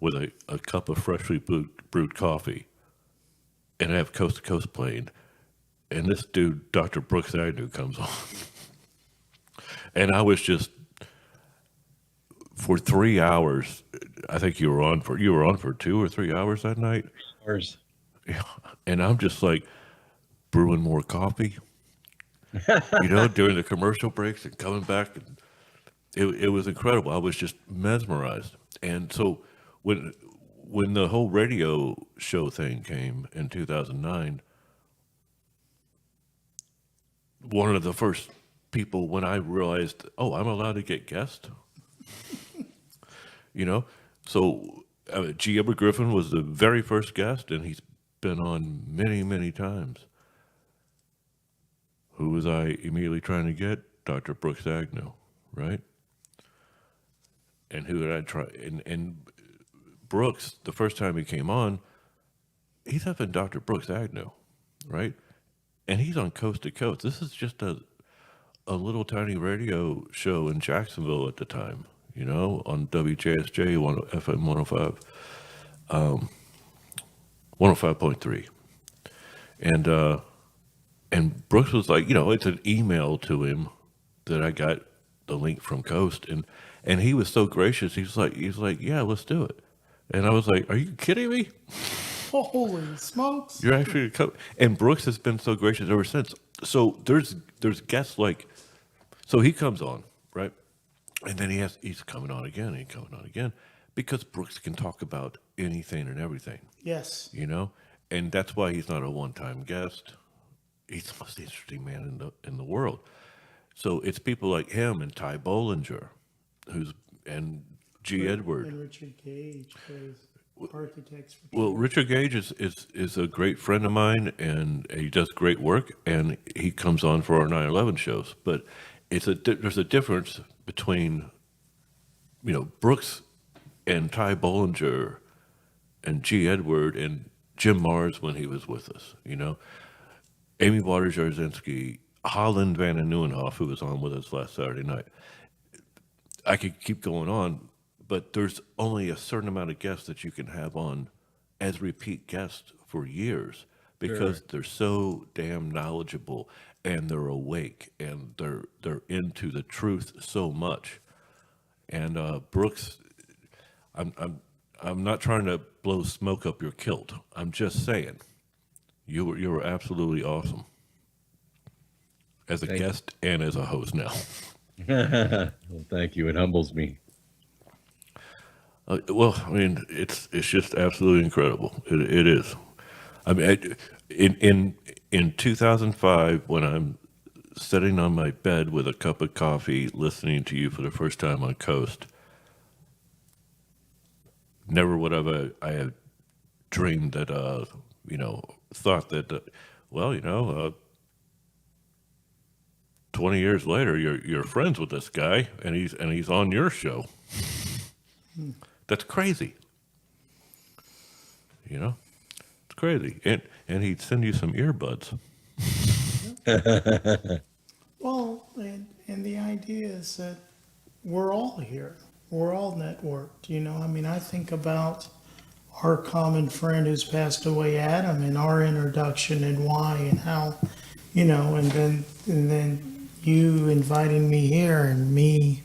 with a cup of freshly brewed coffee, and I have Coast to Coast playing, and this dude, Dr. Brooks Agnew, comes on. And I was just, for 3 hours, I think you were on for 2 or 3 hours that night. Hours. Yeah. And I'm just like, brewing more coffee, during the commercial breaks and coming back. And it was incredible. I was just mesmerized. And so when the whole radio show thing came in 2009, one of the first people when I realized, oh, I'm allowed to get guests, So G. Edward Griffin was the very first guest, and he's been on many, many times. Who was I immediately trying to get? Dr. Brooks Agnew, right? And who did I try? And Brooks, the first time he came on, he's up in Dr. Brooks Agnew, right? And he's on Coast to Coast. This is just a little tiny radio show in Jacksonville at the time, on WJSJ FM 105, 105.3. And Brooks was like, it's an email to him that I got the link from Coast, and he was so gracious. He's like, yeah, let's do it. And I was like, are you kidding me? Holy smokes! You're actually and Brooks has been so gracious ever since. So there's guests like, so he comes on, right, and then he's coming on again, and he's coming on again, because Brooks can talk about anything and everything. Yes. And that's why he's not a one-time guest. He's the most interesting man in the world. So it's people like him and Ty Bollinger, and G. Edward. And Richard Gage plays Architects for Well, Richard Gage is a great friend of mine, and he does great work, and he comes on for our 9/11 shows. But there's a difference between, Brooks and Ty Bollinger and G. Edward and Jim Mars when he was with us, Amy Waters Jarzynski, Holland Van Nieuwenhof, who was on with us last Saturday night. I could keep going on, but there's only a certain amount of guests that you can have on as repeat guests for years, because they're so damn knowledgeable, and they're awake, and they're into the truth so much. And Brooks, I'm not trying to blow smoke up your kilt. I'm just saying, you were absolutely awesome as a guest and as a host now. Well, thank you. It humbles me. Well, I mean, it's just absolutely incredible. It is. I mean, in 2005, when I'm sitting on my bed with a cup of coffee, listening to you for the first time on Coast, never would I have dreamed that, thought that, 20 years later, you're friends with this guy, and he's on your show. That's crazy. It's crazy. And he'd send you some earbuds. Well, and the idea is that we're all here. We're all networked. I think about our common friend who's passed away, Adam, and our introduction and why and how, and then you inviting me here and me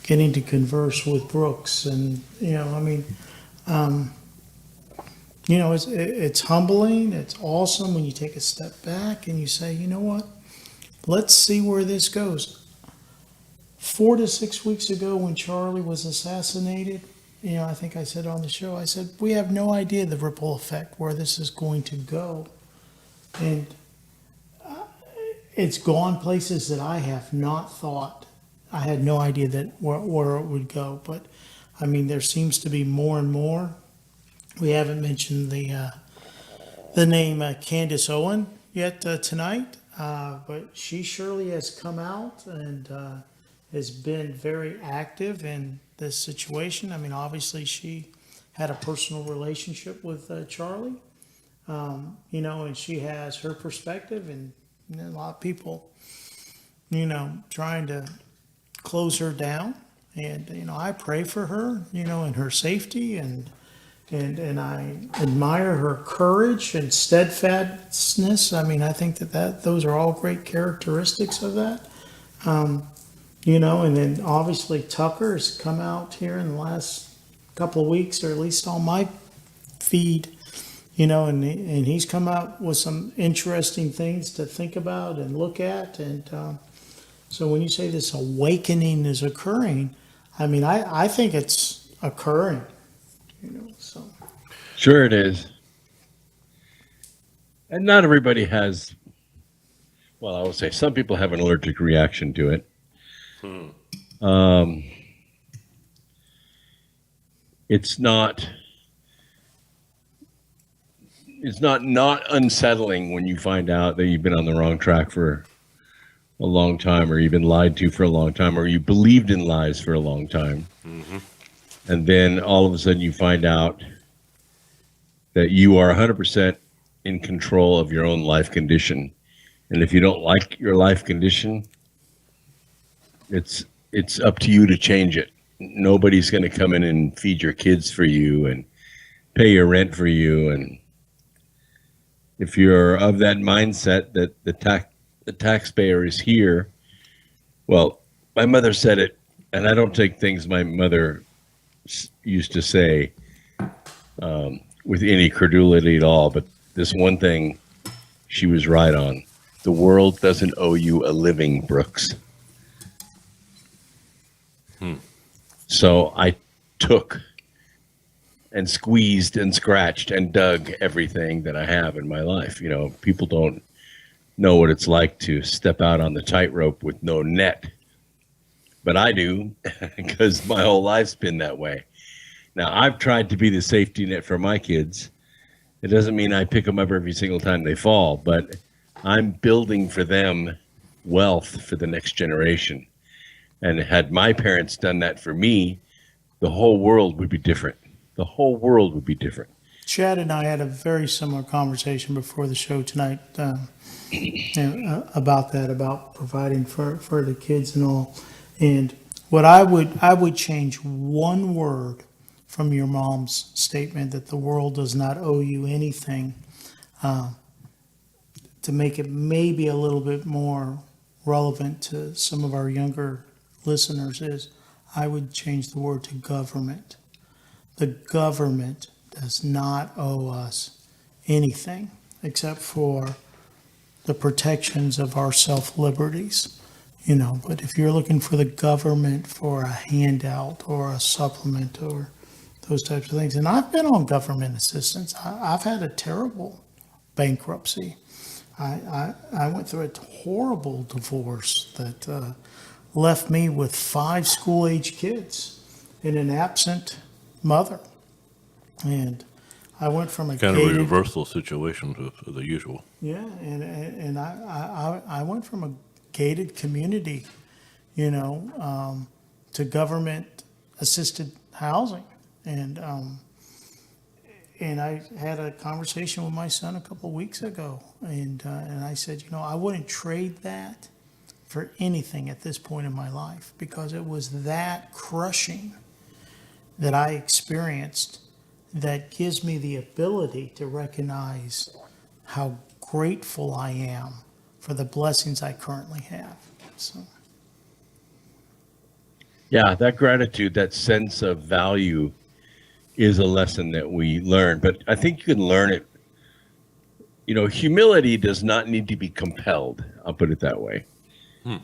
getting to converse with Brooks, and it's humbling. It's awesome when you take a step back and you say, you know what, let's see where this goes. 4 to 6 weeks ago, when Charlie was assassinated, I think I said on the show, I said, we have no idea the ripple effect, where this is going to go, and it's gone places that I have not thought. I had no idea that where it would go, but there seems to be more and more. We haven't mentioned the name Candace Owen yet tonight, but she surely has come out and has been very active in this situation. Obviously she had a personal relationship with Charlie, and she has her perspective, and a lot of people, trying to close her down, and I pray for her, and her safety, and I admire her courage and steadfastness. I think that those are all great characteristics of that, and then obviously Tucker has come out here in the last couple of weeks, or at least on my feed, and he's come out with some interesting things to think about and look at. And so when you say this awakening is occurring, I mean, I think it's occurring, so. Sure it is. And not everybody has, well, I would say some people have an allergic reaction to it. It's not unsettling when you find out that you've been on the wrong track for a long time, or you've been lied to for a long time, or you believed in lies for a long time. And then all of a sudden you find out that you are 100% in control of your own life condition. And if you don't like your life condition, it's up to you to change it. Nobody's going to come in and feed your kids for you and pay your rent for you. And if you're of that mindset that the taxpayer is here, well, my mother said it, and I don't take things my mother used to say with any credulity at all, but this one thing she was right on. The world doesn't owe you a living, Brooks. So I took and squeezed and scratched and dug everything that I have in my life. People don't know what it's like to step out on the tightrope with no net. But I do, because my whole life's been that way. Now, I've tried to be the safety net for my kids. It doesn't mean I pick them up every single time they fall, but I'm building for them wealth for the next generation. And had my parents done that for me, the whole world would be different. The whole world would be different. Chad and I had a very similar conversation before the show tonight about that, about providing for the kids and all. And what I would change one word from your mom's statement that the world does not owe you anything, to make it maybe a little bit more relevant to some of our younger listeners, is I would change the word to government. The government does not owe us anything except for the protections of our self-liberties. But if you're looking for the government for a handout or a supplement or those types of things, and I've been on government assistance. I've had a terrible bankruptcy. I went through a horrible divorce that left me with 5 school-age kids and an absent mother. And I went from a kind of a reversal situation to the usual. Yeah, and I went from a gated community, to government-assisted housing. And I had a conversation with my son a couple of weeks ago, and I said, I wouldn't trade that for anything at this point in my life, because it was that crushing that I experienced that gives me the ability to recognize how grateful I am for the blessings I currently have. So. Yeah, that gratitude, that sense of value is a lesson that we learn, but I think you can learn it. Humility does not need to be compelled. I'll put it that way.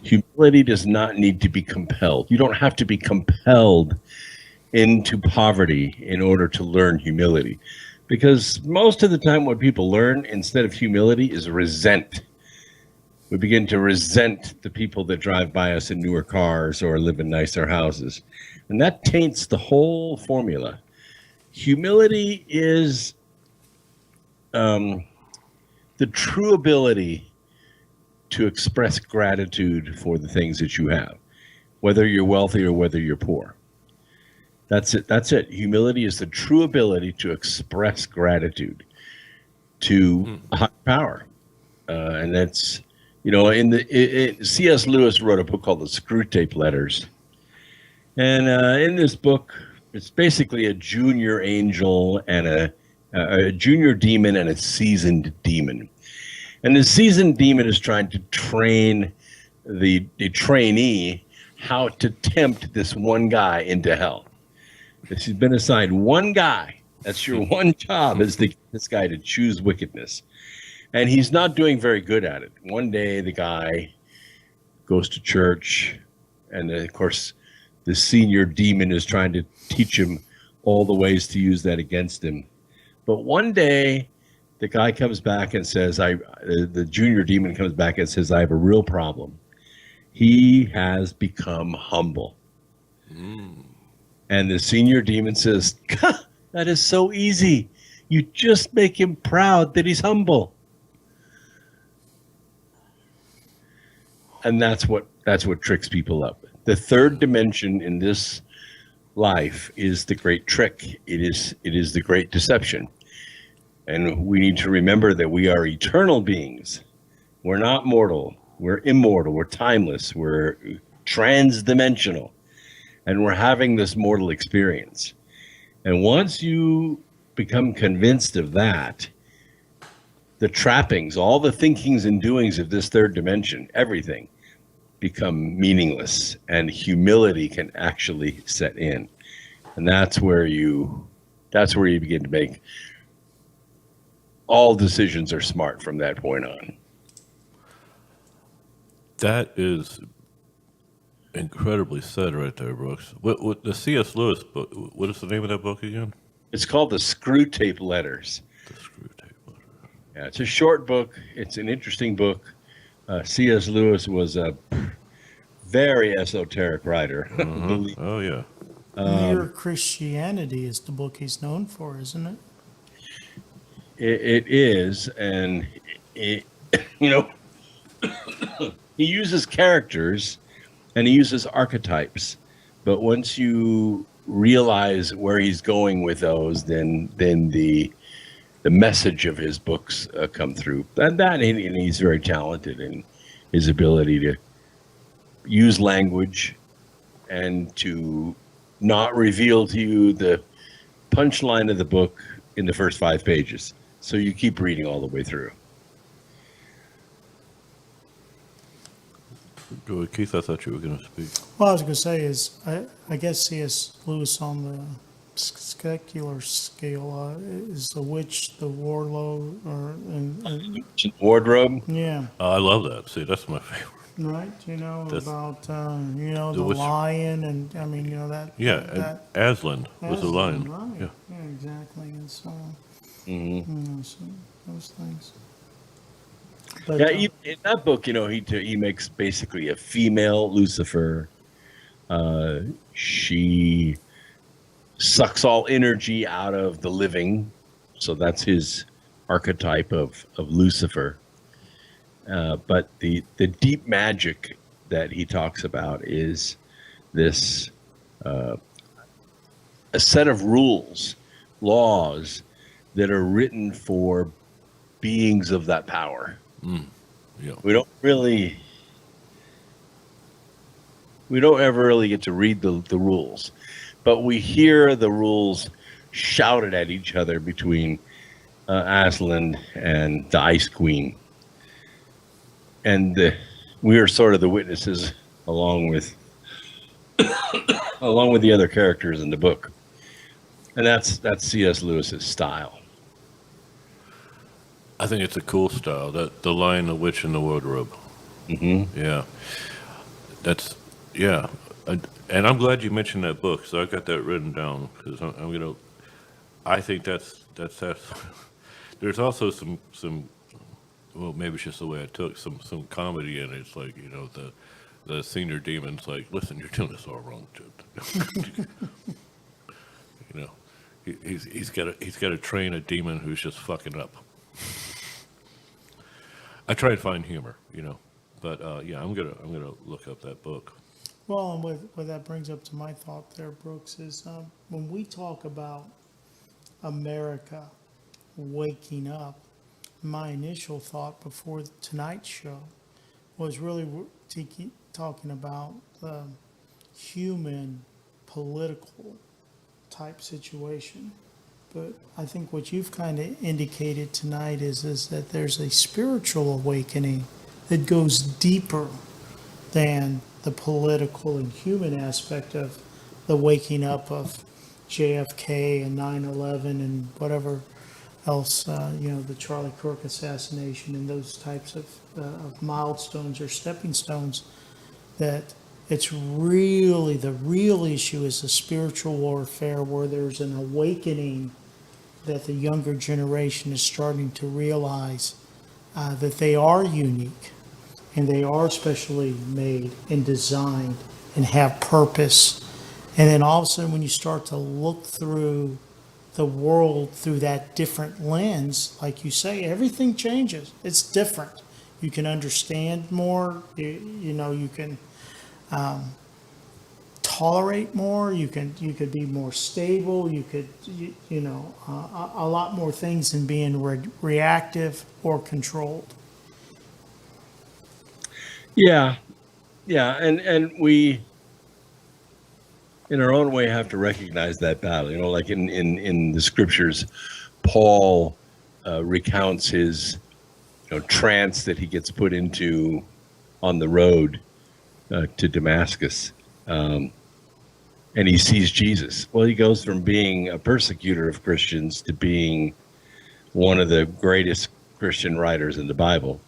Humility does not need to be compelled. You don't have to be compelled into poverty in order to learn humility, because most of the time what people learn instead of humility is resent. We begin to resent the people that drive by us in newer cars or live in nicer houses, and that taints the whole formula. Humility is the true ability to express gratitude for the things that you have, whether you're wealthy or whether you're poor. That's it. Humility is the true ability to express gratitude to a higher power. And that's, C.S. Lewis wrote a book called The Screwtape Letters. And in this book, it's basically a junior angel and a junior demon and a seasoned demon. And the seasoned demon is trying to train the trainee how to tempt this one guy into hell. She's been assigned one guy That's your one job, is to get this guy to choose wickedness. And he's not doing very good at it. One day, the guy goes to church, and of course, the senior demon is trying to teach him all the ways to use that against him. But one day, the guy comes back and says, the junior demon comes back and says, I have a real problem. He has become humble. And the senior demon says, that is so easy. You just make him proud that he's humble. And that's what tricks people up. The third dimension in this life is the great trick. It is the great deception. And we need to remember that we are eternal beings. We're not mortal. We're immortal. We're timeless. We're trans-dimensional. And we're having this mortal experience. And once you become convinced of that, the trappings, all the thinkings and doings of this third dimension, everything, become meaningless, and humility can actually set in. And that's where you begin to make all decisions are smart from that point on. That is incredibly said right there, Brooks. What the C.S. Lewis book, what is the name of that book again? It's called The Screw Tape Letters. The Screw Tape Letters. Yeah, it's a short book. It's an interesting book. C.S. Lewis was a very esoteric writer. Oh, yeah. Mere Christianity is the book he's known for, isn't it? It is, and he uses characters and he uses archetypes, but once you realize where he's going with those, then the message of his books come through. And he's very talented in his ability to use language and to not reveal to you the punchline of the book in the first 5 pages. So you keep reading all the way through. Go ahead, Keith, I thought you were going to speak. Well, I was going to say is, I guess C.S. Lewis on the secular scale is the witch, the warlord, Wardrobe? Yeah. I love that. See, that's my favorite. Right, about the the witch- lion, and I mean that. Yeah, that and Aslan was the lion. Right. Yeah. Exactly, and so, Mm-hmm. so those things. But, Yeah, in that book, he makes basically a female Lucifer. She sucks all energy out of the living, so that's his archetype of Lucifer. But the deep magic that he talks about is this a set of rules, laws that are written for beings of that power. Yeah. We don't ever really get to read the rules, but we hear the rules shouted at each other between Aslan and the Ice Queen. And we are sort of the witnesses along with the other characters in the book. And that's C.S. Lewis's style. I think it's a cool style. That the Lion, the Witch, and the Wardrobe. Mm-hmm. Yeah, and I'm glad you mentioned that book. So I got that written down because I'm gonna. I think that's. There's also some. Well, maybe it's just the way I took some comedy in it. It's like the senior demon's like, listen, you're doing this all wrong, dude. He's got to train a demon who's just fucking up. I try and find humor, but I'm gonna look up that book. Well, and what that brings up to my thought there, Brooks, is when we talk about America waking up, my initial thought before tonight's show was really talking about the human political type situation. But I think what you've kind of indicated tonight is that there's a spiritual awakening that goes deeper than the political and human aspect of the waking up of JFK and 9/11 and whatever else, the Charlie Kirk assassination and those types of milestones or stepping stones, that it's really the real issue is the spiritual warfare, where there's an awakening that the younger generation is starting to realize that they are unique and they are specially made and designed and have purpose. And then all of a sudden, when you start to look through the world through that different lens, like you say, everything changes. It's different. You can understand more. You can tolerate more. You could be more stable. You could a lot more things than being reactive or controlled. Yeah, and we, in our own way, have to recognize that battle. Like in the scriptures, Paul recounts his trance that he gets put into on the road to Damascus, and he sees Jesus. Well, he goes from being a persecutor of Christians to being one of the greatest Christian writers in the Bible.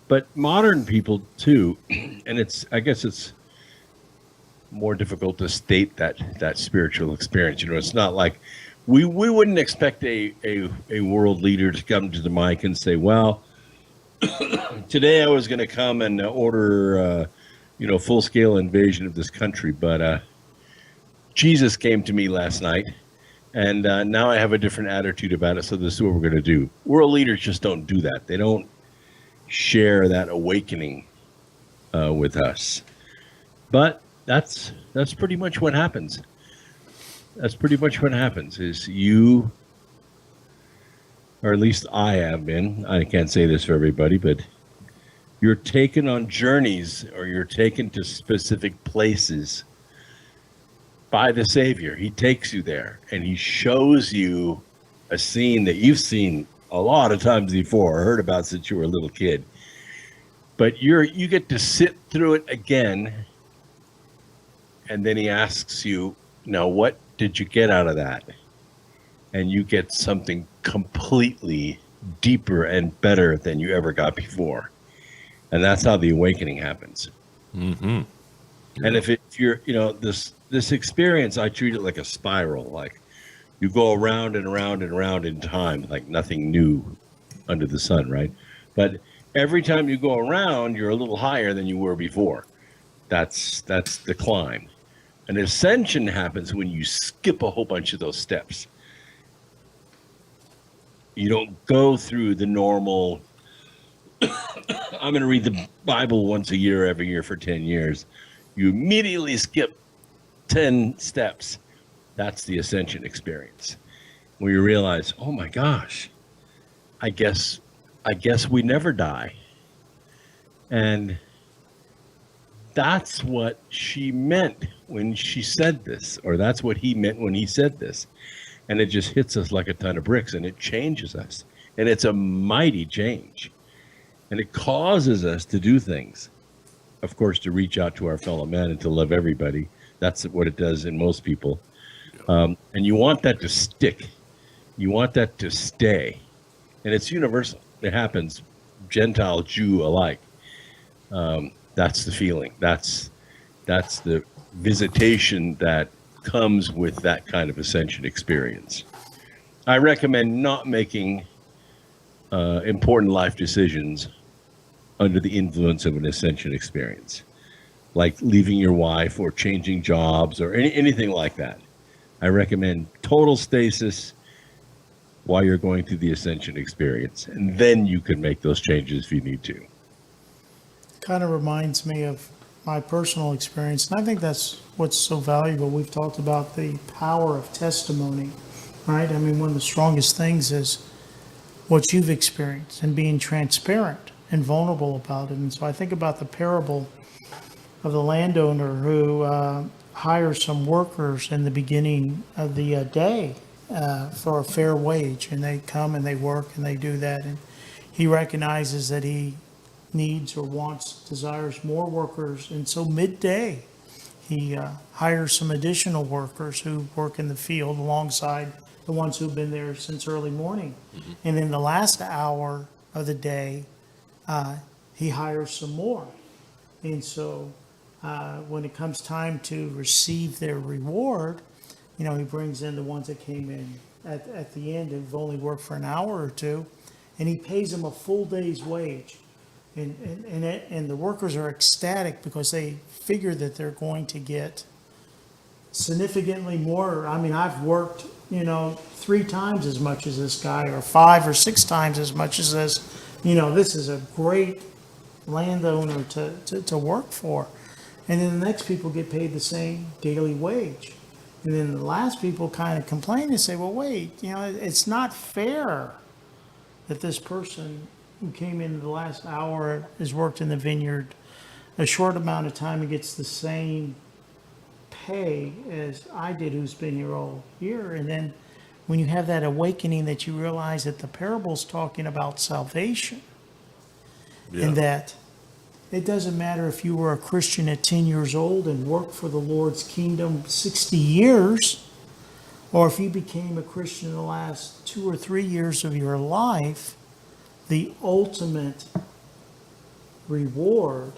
But modern people too, and I guess it's more difficult to state that spiritual experience. It's not like we wouldn't expect a world leader to come to the mic and say, well, today I was going to come and order full-scale invasion of this country, but Jesus came to me last night, and now I have a different attitude about it, so this is what we're going to do. World leaders just don't do that. They don't share that awakening with us. But that's pretty much what happens. That's pretty much what happens is you, or at least I have been, I can't say this for everybody, but you're taken on journeys, or you're taken to specific places by the Savior. He takes you there and he shows you a scene that you've seen a lot of times before, or heard about since you were a little kid. But you get to sit through it again, and then he asks you, now what did you get out of that? And you get something completely deeper and better than you ever got before. And that's how the awakening happens. Mm-hmm. And if you're, this experience, I treat it like a spiral. Like you go around and around and around in time, like nothing new under the sun, right? But every time you go around, you're a little higher than you were before. That's the climb. An ascension happens when you skip a whole bunch of those steps. You don't go through the normal, I'm going to read the Bible once a year, every year for 10 years. You immediately skip 10 steps. That's the ascension experience, where you realize, oh my gosh, I guess we never die. And that's what she meant when she said this, or that's what he meant when he said this. And it just hits us like a ton of bricks, and it changes us. And it's a mighty change. And it causes us to do things. Of course, to reach out to our fellow men and to love everybody. That's what it does in most people. And you want that to stick. You want that to stay. And it's universal. It happens, Gentile, Jew alike. That's the feeling. That's the visitation that comes with that kind of ascension experience. I recommend not making important life decisions under the influence of an ascension experience, like leaving your wife or changing jobs or anything like that. I recommend total stasis while you're going through the ascension experience, and then you can make those changes if you need to. Kind of reminds me of my personal experience, and I think that's what's so valuable. We've talked about the power of testimony, right? I mean, one of the strongest things is what you've experienced and being transparent and vulnerable about it. And so I think about the parable of the landowner who hires some workers in the beginning of the day for a fair wage, and they come and they work and they do that, and he recognizes that he needs or wants, desires more workers, and so midday he hires some additional workers who work in the field alongside the ones who've been there since early morning. And in the last hour of the day, he hires some more. And so when it comes time to receive their reward, he brings in the ones that came in at the end and have only worked for an hour or two, and he pays them a full day's wage. And the workers are ecstatic because they figure that they're going to get significantly more. I mean, I've worked, 3 times as much as this guy, or 5 or 6 times as much as this. This is a great landowner to work for. And then the next people get paid the same daily wage. And then the last people kind of complain and say, well, wait, it's not fair that this person who came in the last hour has worked in the vineyard a short amount of time and gets the same pay as I did, who's been here all year. And then when you have that awakening that you realize that the parable's talking about salvation, and that it doesn't matter if you were a Christian at 10 years old and worked for the Lord's kingdom 60 years, or if you became a Christian in the last 2 or 3 years of your life, the ultimate reward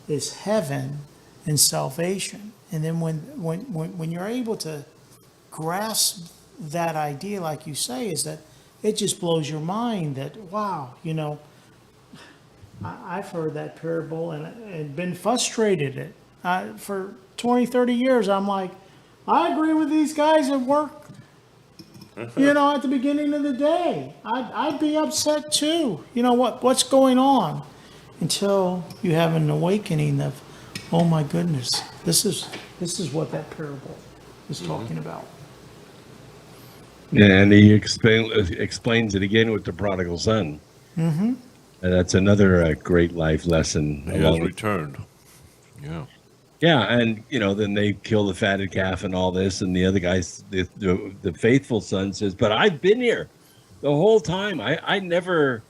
is heaven and salvation. And then when you're able to grasp that idea, like you say, is that it just blows your mind that, wow, I've heard that parable and been frustrated for 20, 30 years. I'm like, I agree with these guys at work. At the beginning of the day, I'd be upset too. What's going on? Until you have an awakening of, oh my goodness, this is what that parable is talking about. Yeah, and he explains it again with the prodigal son. Mm-hmm. And that's another great life lesson. He has returned. Yeah. Yeah, and then they kill the fatted calf and all this, and the other guys, the faithful son says, "But I've been here the whole time. I never,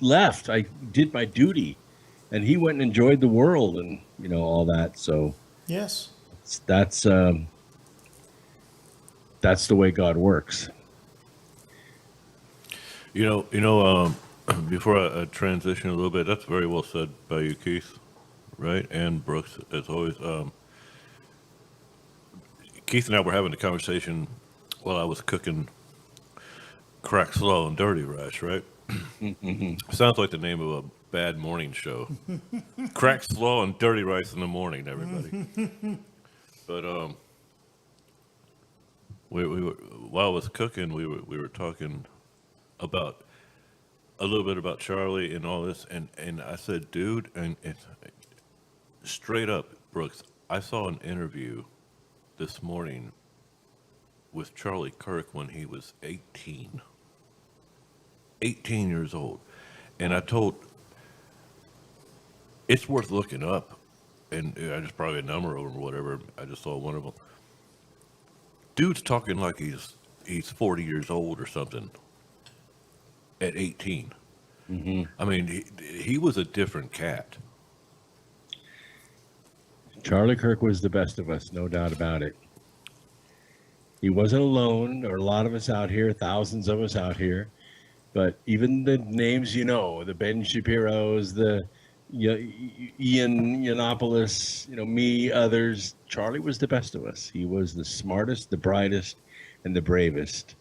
left. I did my duty," and he went and enjoyed the world and all that. So yes, that's the way God works. Before I transition a little bit, that's very well said by you, Keith. Right, and Brooks, as always. Keith and I were having a conversation while I was cooking Crack Slow and Dirty Rice, right? Sounds like the name of a bad morning show. Crack Slow and Dirty Rice in the morning, everybody. But we were, while I was cooking, we were talking about a little bit about Charlie and all this, and I said, dude, and it's straight up, Brooks, I saw an interview this morning with Charlie Kirk when he was 18 years old. And I told, it's worth looking up. And I just probably a number or whatever. I just saw one of them. Dude's talking like he's 40 years old or something at 18. Mm-hmm. I mean, he was a different cat. Charlie Kirk was the best of us, no doubt about it. He wasn't alone. There are a lot of us out here, thousands of us out here. But even the names the Ben Shapiro's, the Ian Yiannopoulos, me, others, Charlie was the best of us. He was the smartest, the brightest, and the bravest.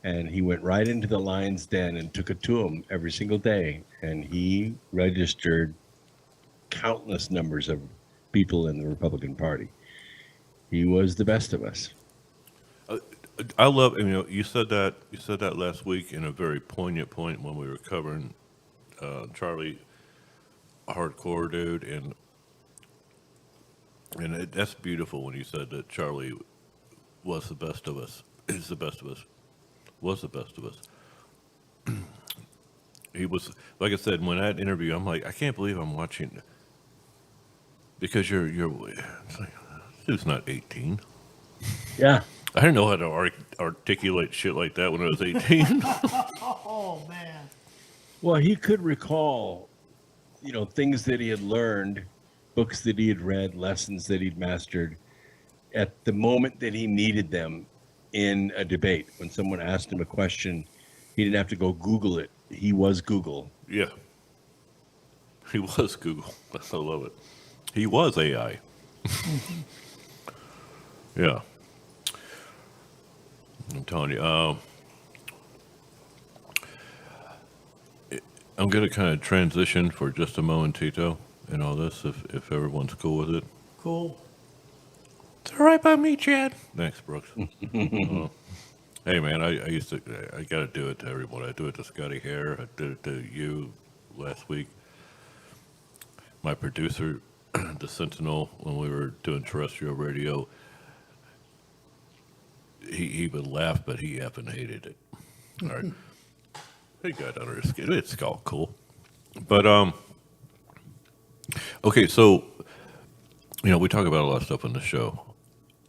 And he went right into the lion's den and took it to him every single day. And he registered countless numbers of people in the Republican Party. He was the best of us. I love, you said that last week in a very poignant point when we were covering Charlie hardcore, dude, and that's beautiful when you said that Charlie was the best of us, is the best of us, was the best of us. He was, like I said, when that interview, I'm like, I can't believe I'm watching, because you're it's like, dude's not 18. Yeah. I didn't know how to articulate shit like that when I was 18. Oh, man. Well, he could recall, things that he had learned books that he had read, lessons that he'd mastered at the moment that he needed them in a debate. When someone asked him a question, he didn't have to go Google it. He was Google. Yeah. He was Google. I love it. He was AI. Yeah. I'm telling you. I'm going to kind of transition for just a momentito in all this, if everyone's cool with it. Cool. It's all right by me, Chad. Thanks, Brooks. Hey, man, I got to do it to everyone. I do it to Scotty Hare. I did it to you last week. My producer, the Sentinel, when we were doing terrestrial radio, he would laugh, but he effing hated it. All right. He got under his skin. It's all cool. But, okay, so, we talk about a lot of stuff on the show.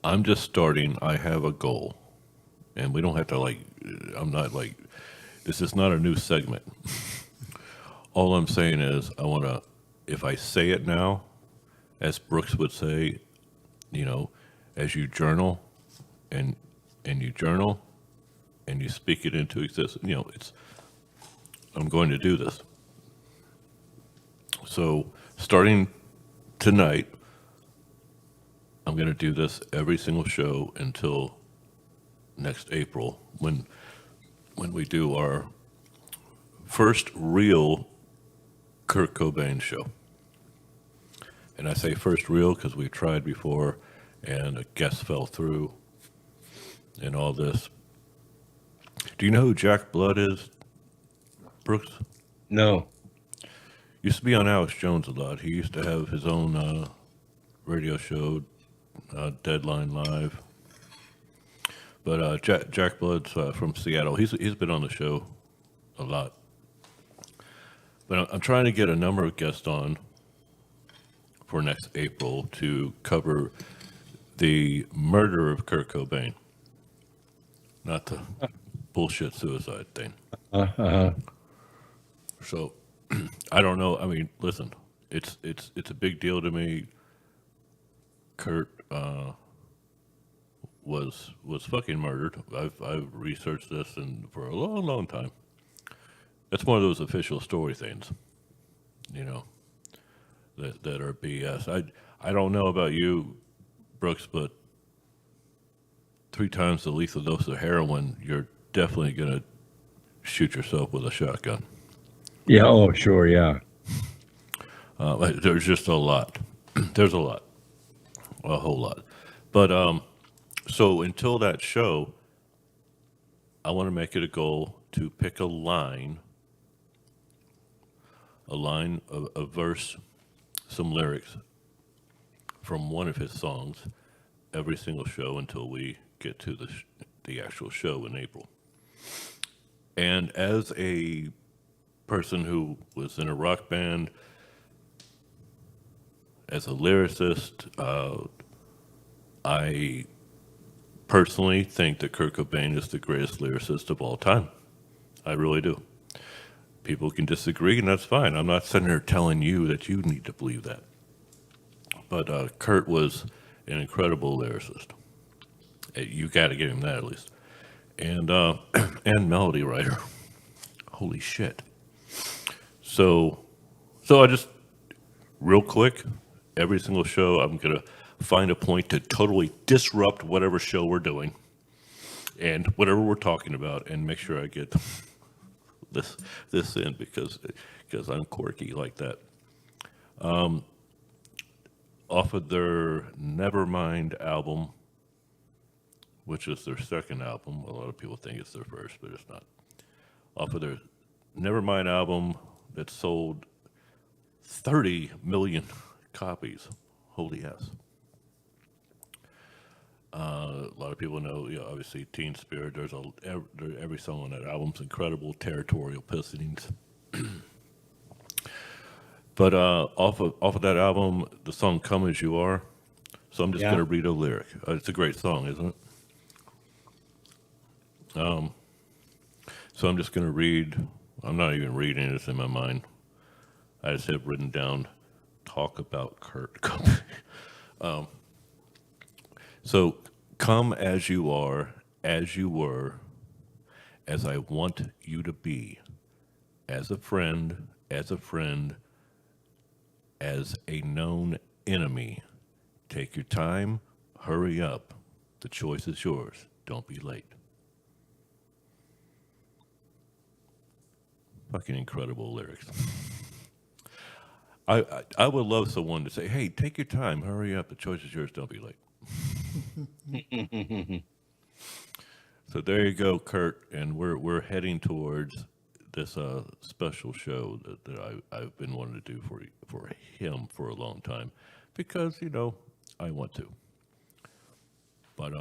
I'm just starting. I have a goal. And we don't have to, I'm not this is not a new segment. All I'm saying is I want to, if I say it now, as Brooks would say, as you journal and you journal and you speak it into existence, I'm going to do this. So starting tonight, I'm going to do this every single show until next April when we do our first real Kurt Cobain show. And I say first real because we tried before and a guest fell through and all this. Do you know who Jack Blood is, Brooks? No. Used to be on Alex Jones a lot. He used to have his own radio show, Deadline Live. But Jack Blood's from Seattle. He's been on the show a lot. But I'm trying to get a number of guests on for next April to cover the murder of Kurt Cobain, not the bullshit suicide thing. So I don't know. I mean, listen, it's a big deal to me. Kurt was fucking murdered. I've researched this for a long time. It's one of those official story things, that are BS. I don't know about you, Brooks, but 3 times the lethal dose of heroin, you're definitely gonna shoot yourself with a shotgun. Yeah. Oh, sure. Yeah. There's just a lot. There's a whole lot. But so until that show, I want to make it a goal to pick a line, a verse, some lyrics from one of his songs every single show until we get to the actual show in April. And as a person who was in a rock band, as a lyricist, I personally think that Kurt Cobain is the greatest lyricist of all time. I really do. People can disagree, and that's fine. I'm not sitting here telling you that you need to believe that. But Kurt was an incredible lyricist. You got to give him that at least. And and melody writer. Holy shit. So I just, real quick, every single show I'm going to find a point to totally disrupt whatever show we're doing and whatever we're talking about and make sure I get this in because I'm quirky like that. Off of their Nevermind album, which is their second album. A lot of people think it's their first, but it's not. Off of their Nevermind album that sold 30 million copies. Holy ass. A lot of people know, obviously, Teen Spirit. There's every song on that album's incredible. Territorial Pissings. But off of that album, the song "Come As You Are." So I'm just going to read a lyric. It's a great song, isn't it? So I'm just going to read. I'm not even reading it. It's in my mind. I just have written down talk about Kurt Cobain. So come as you are, as you were, as I want you to be, as a friend, as a known enemy. Take your time, hurry up. The choice is yours. Don't be late. Fucking incredible lyrics. I would love someone to say, hey, take your time, hurry up. The choice is yours. Don't be late. So there you go, Kurt, and we're heading towards this special show that I've been wanting to do for him for a long time, because I want to. But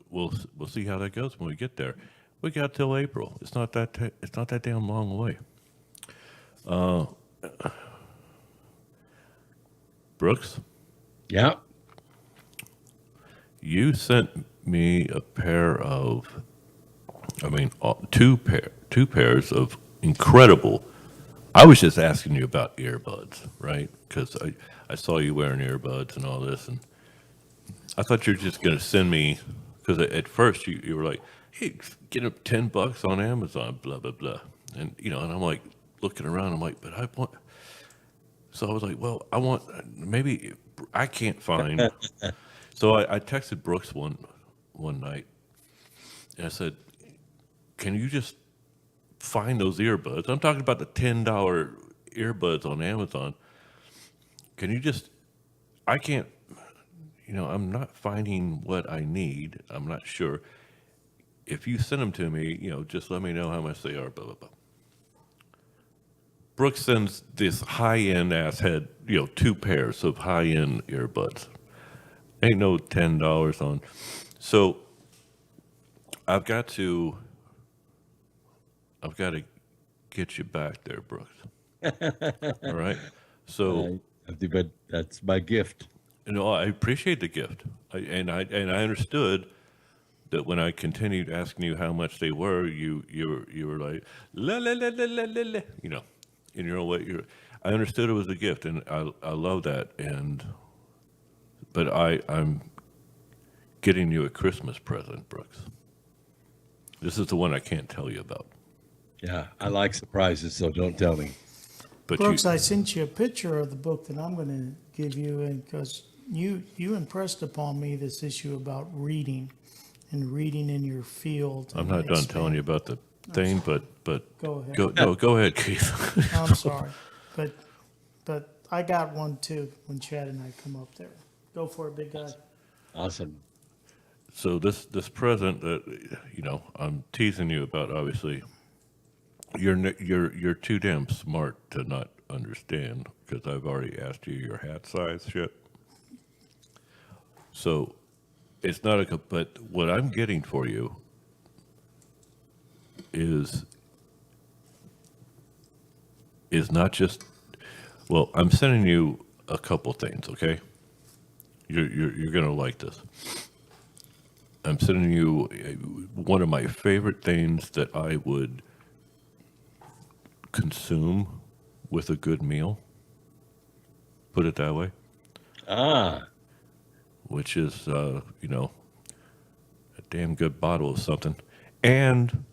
we'll see how that goes when we get there. We got till April. It's not that damn long away. Brooks? Yeah. You sent me a pair of, two pairs of incredible. I was just asking you about earbuds, right? Because I saw you wearing earbuds and all this, and I thought you were just going to send me, because at first you were like, hey, get them $10 on Amazon, blah, blah, blah. And, and I'm like looking around, I'm like, but I want, so I was like, well, I want, maybe I can't find. So I texted Brooks one night, and I said, can you just find those earbuds? I'm talking about the $10 earbuds on Amazon. Can you just, I can't, I'm not finding what I need. I'm not sure. If you send them to me, just let me know how much they are, blah, blah, blah. Brooks sends this high-end ass head, 2 pairs of high-end earbuds. Ain't no $10 on. So I've got to get you back there, Brooks. All right. So but that's my gift. I appreciate the gift. I understood that when I continued asking you how much they were, you were like la la la la la la la, in your own way. I understood it was a gift, and I love that. But I'm getting you a Christmas present, Brooks. This is the one I can't tell you about. Yeah, I like surprises, so don't tell me. But Brooks, I sent you a picture of the book that I'm going to give you, and because you impressed upon me this issue about reading and reading in your field. I'm not done telling you about the thing, but Go ahead. go ahead, Keith. I'm sorry, but I got one too when Chad and I come up there. Go for it, big guy. Awesome. So this present that I'm teasing you about, obviously, you're too damn smart to not understand, because I've already asked you your hat size shit. So it's not but what I'm getting for you is not just, well, I'm sending you a couple things, okay? You're gonna like this. I'm sending you one of my favorite things that I would consume with a good meal. Put it that way. Which is, a damn good bottle of something. And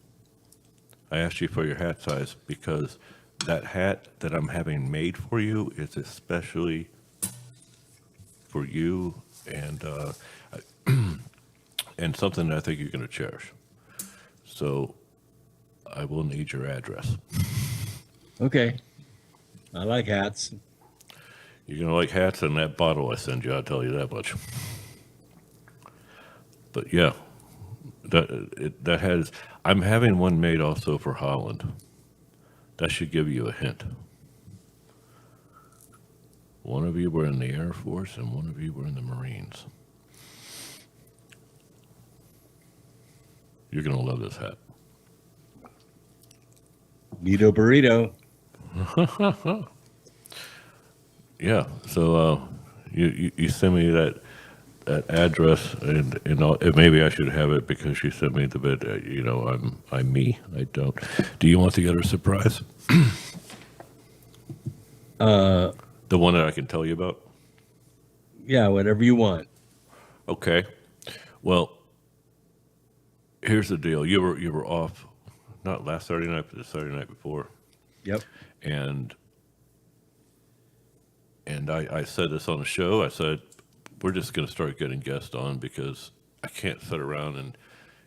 I asked you for your hat size because that hat that I'm having made for you is especially for you, and and something that I think you're going to cherish. So I will need your address. Okay. I like hats. You're going to like hats and that bottle I send you, I'll tell you that much. But yeah, that has, I'm having one made also for Holland. That should give you a hint. One of you were in the Air Force and one of you were in the Marines. You're going to love this hat. Nito burrito. Yeah, so you send me that address, and maybe I should have it because you sent me the bit. I'm me. I don't. Do you want to get a surprise? The one that I can tell you about? Yeah, whatever you want. Okay. Well, here's the deal. You were off, not last Saturday night, but the Saturday night before. Yep. And I said this on the show. I said, we're just going to start getting guests on because I can't sit around and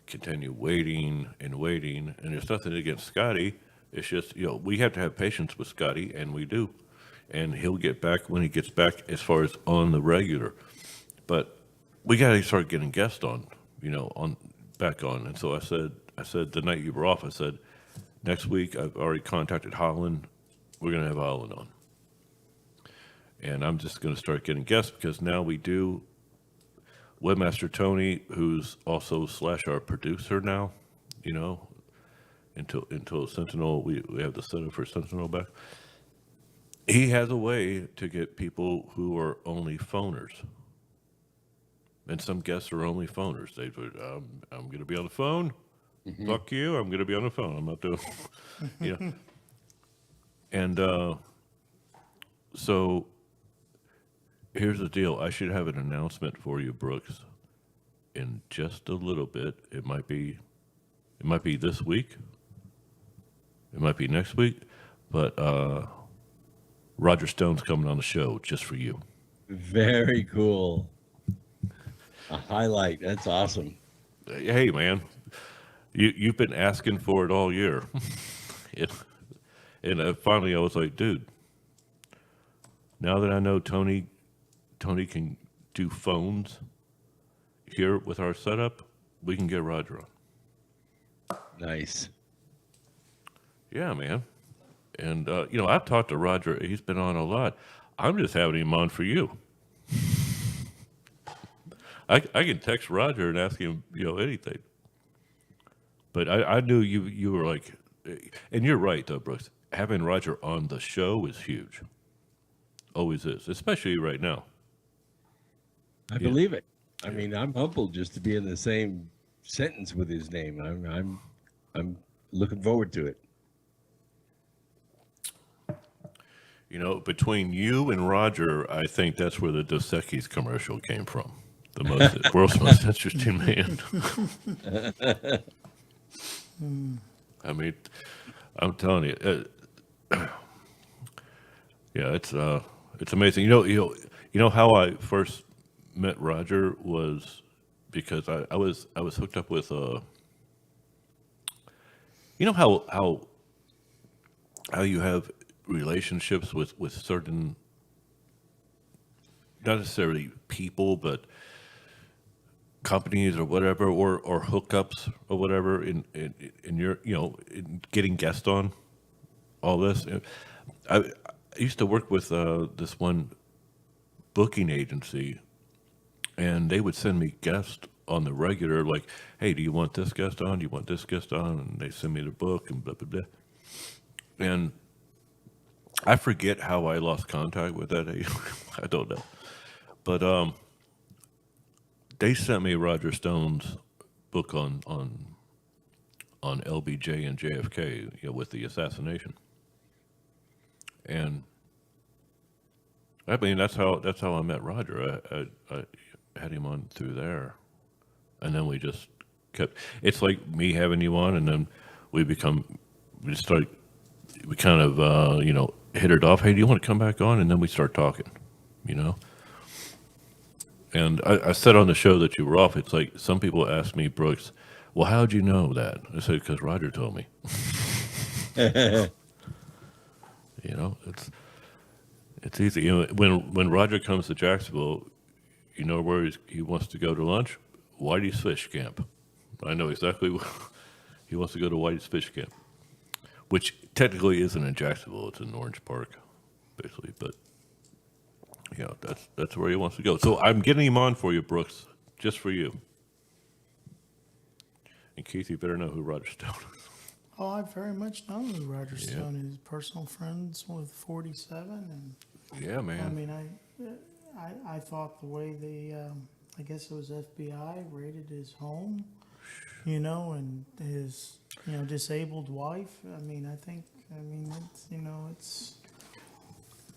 continue waiting and waiting. And there's nothing against Scotty. It's just, we have to have patience with Scotty, and we do. And he'll get back when he gets back as far as on the regular. But we got to start getting guests on, back on. And so I said the night you were off, I said, next week I've already contacted Holland. We're going to have Holland on. And I'm just going to start getting guests because now we do. Webmaster Tony, who's also / our producer now, until Sentinel, we have the setup for Sentinel back. He has a way to get people who are only phoners. And some guests are only phoners. They would, I'm going to be on the phone. Mm-hmm. Fuck you. I'm going to be on the phone. I'm not doing, And so here's the deal. I should have an announcement for you, Brooks, in just a little bit. It might be this week. It might be next week. But Roger Stone's coming on the show just for you. Very cool. A highlight. That's awesome. Hey, man. You've been asking for it all year. And finally I was like, dude, now that I know Tony can do phones here with our setup, we can get Roger on. Nice. Yeah, man. And, I've talked to Roger. He's been on a lot. I'm just having him on for you. I can text Roger and ask him, anything. But I knew you were like, and you're right, though, Brooks. Having Roger on the show is huge. Always is, especially right now. I believe it. I mean, I'm humbled just to be in the same sentence with his name. I'm looking forward to it. Between you and Roger, I think that's where the Dos Equis commercial came from. The world's most interesting man. I mean, I'm telling you, yeah, it's amazing. You know how I first met Roger was because I was hooked up with how you have relationships with certain, not necessarily people, but companies or whatever, or hookups or whatever in your, in getting guests on all this. I used to work with this one booking agency, and they would send me guests on the regular, like, hey, do you want this guest on? Do you want this guest on? And they send me the book and blah, blah, blah. And I forget how I lost contact with that. I don't know. But they sent me Roger Stone's book on LBJ and JFK, with the assassination. And I mean, that's how I met Roger. I had him on through there, and then we just kept. It's like me having you on, and then we kind of hit it off. Hey, do you want to come back on? And then we start talking, And I said on the show that you were off. It's like some people ask me, Brooks, well, how'd you know that? I said, because Roger told me. It's easy. When Roger comes to Jacksonville, you know where he wants to go to lunch? Whitey's Fish Camp. I know exactly where he wants to go to Whitey's Fish Camp, which technically isn't in Jacksonville. It's in Orange Park, basically. But that's where he wants to go. So I'm getting him on for you, Brooks, just for you. And Keith, you better know who Roger Stone is. Oh, I very much know who Roger Stone is. Personal friends with 47, and yeah, man. I mean, I thought the way I guess it was FBI raided his home, and his disabled wife. I mean, it's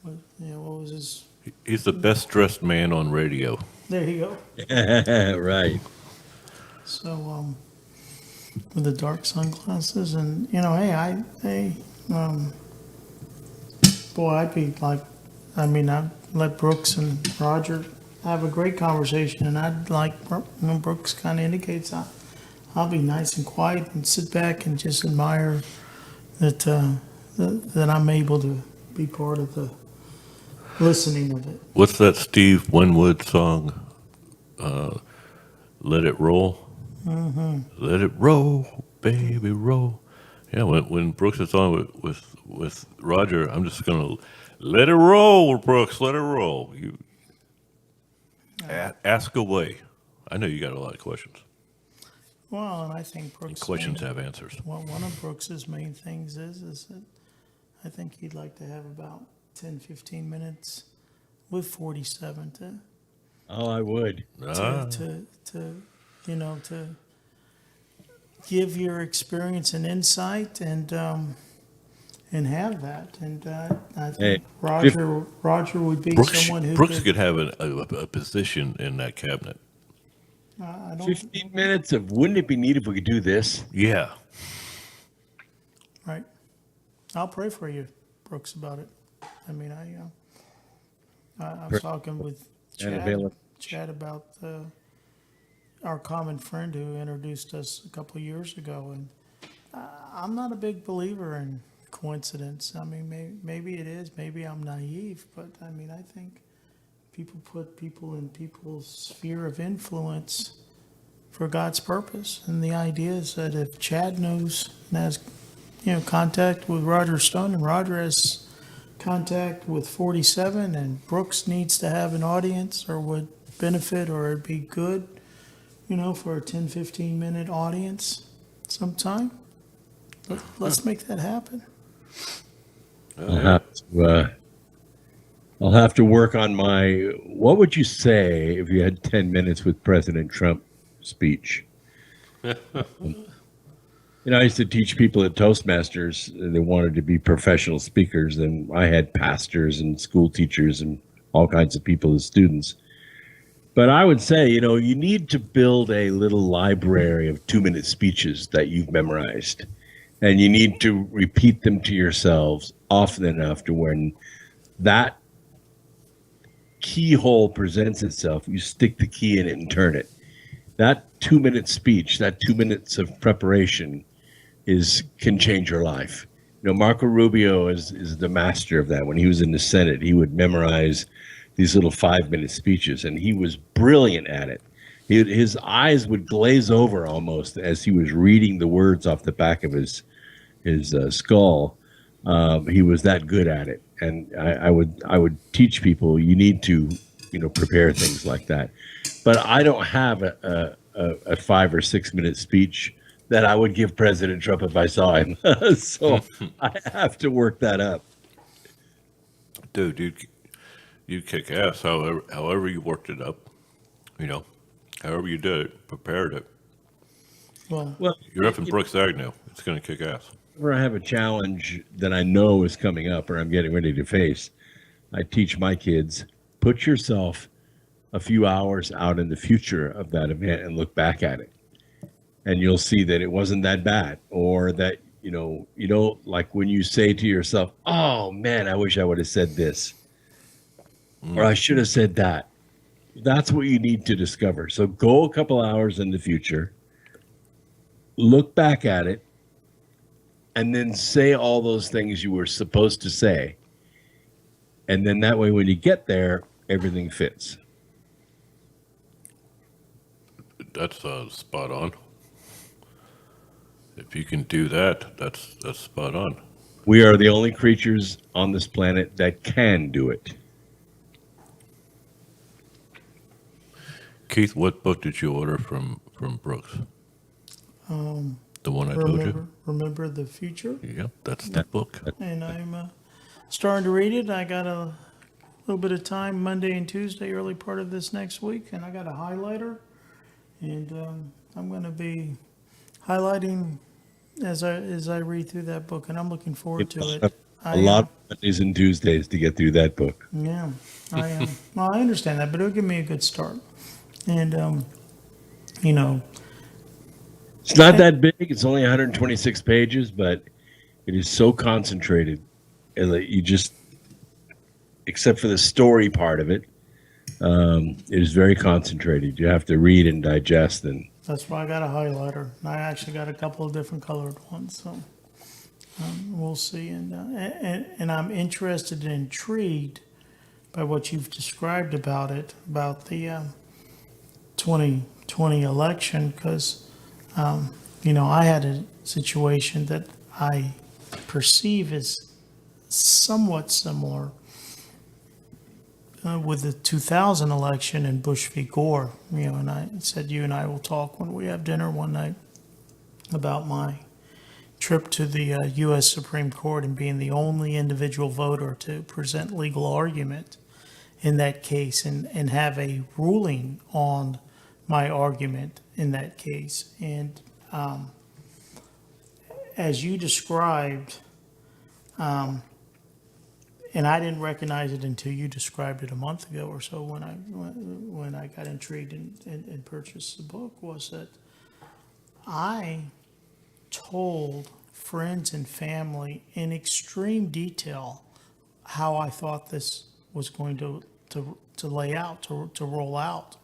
what was his? He's the best dressed man on radio. There you go. Right. So, with the dark sunglasses, and boy, I'd be like, I'd let Brooks and Roger have a great conversation, and I'd like, when Brooks kind of indicates, I'll be nice and quiet and sit back and just admire that I'm able to be part of the listening of it. What's that Steve Winwood song? Let It Roll. Let it roll, baby, roll. Yeah, when Brooks is on with Roger, I'm just gonna let it roll, Brooks. Let it roll. You ask away. I know you got a lot of questions. Well, and I think Brooks. And questions have answers. Well, one of Brooks's main things is that I think he'd like to have about 10, 15 minutes with 47 to I would. to give your experience and insight and have that. And I think Roger would be someone who Brooks could have a position in that cabinet. I don't, 15 minutes of wouldn't it be neat if we could do this? Yeah. right. I'll pray for you, Brooks, about it. I mean, I was talking with Chad about our common friend who introduced us a couple of years ago, and I'm not a big believer in coincidence. I mean, maybe it is, maybe I'm naive, but I mean, I think people put people in people's sphere of influence for God's purpose, and the idea is that if Chad knows and has contact with Roger Stone, and Roger has contact with 47, and Brooks needs to have an audience or would benefit or it'd be good, for a 10, 15 minute audience sometime. Let's make that happen. I'll have to work on my, what would you say if you had 10 minutes with President Trump speech? I used to teach people at Toastmasters that wanted to be professional speakers, and I had pastors and school teachers and all kinds of people as students. But I would say, you need to build a little library of 2-minute speeches that you've memorized, and you need to repeat them to yourselves often enough to when that keyhole presents itself, you stick the key in it and turn it. That 2-minute speech, that 2 minutes of preparation can change your life. Marco Rubio is the master of that. When he was in the Senate, he would memorize these little 5-minute speeches, and he was brilliant at it. His eyes would glaze over almost as he was reading the words off the back of his skull. He was that good at it, and I would teach people you need to prepare things like that. But I don't have a 5 or 6 minute speech that I would give President Trump if I saw him. So I have to work that up. Dude, you kick ass however you worked it up, however you did it, prepared it. Well, You're up in Brooks Agnew. It's going to kick ass. Whenever I have a challenge that I know is coming up or I'm getting ready to face, I teach my kids, put yourself a few hours out in the future of that event and look back at it. And you'll see that it wasn't that bad, or that, like when you say to yourself, oh man, I wish I would have said this, or I should have said that. That's what you need to discover. So go a couple hours in the future, look back at it, and then say all those things you were supposed to say. And then that way, when you get there, everything fits. That's spot on. If you can do that, that's spot on. We are the only creatures on this planet that can do it. Keith, what book did you order from Brooks? The one I told you? Remember the Future? Yeah, that's the book. And I'm starting to read it. I got a little bit of time Monday and Tuesday, early part of this next week, and I got a highlighter. And I'm going to be highlighting as I read through that book, and I'm looking forward to it. A lot of Mondays and Tuesdays to get through that book. Yeah, I am. Well, I understand that, but it'll give me a good start. And, you know, It's not that big. It's only 126 pages, but it is so concentrated and that you just, except for the story part of it, it is very concentrated. You have to read and digest. And that's why I got a highlighter. I actually got a couple of different colored ones, so we'll see. And I'm interested and intrigued by what you've described about it, about the 2020 election, because you know, I had a situation that I perceive as somewhat similar with the 2000 election and Bush v. Gore. You know, and I said you and I will talk when we have dinner one night about my trip to the U.S. Supreme Court and being the only individual voter to present legal argument in that case and have a ruling on my argument in that case. And as you described, and I didn't recognize it until you described it a month ago or so when I got intrigued and purchased the book, was that I told friends and family in extreme detail how I thought this was going to lay out, to roll out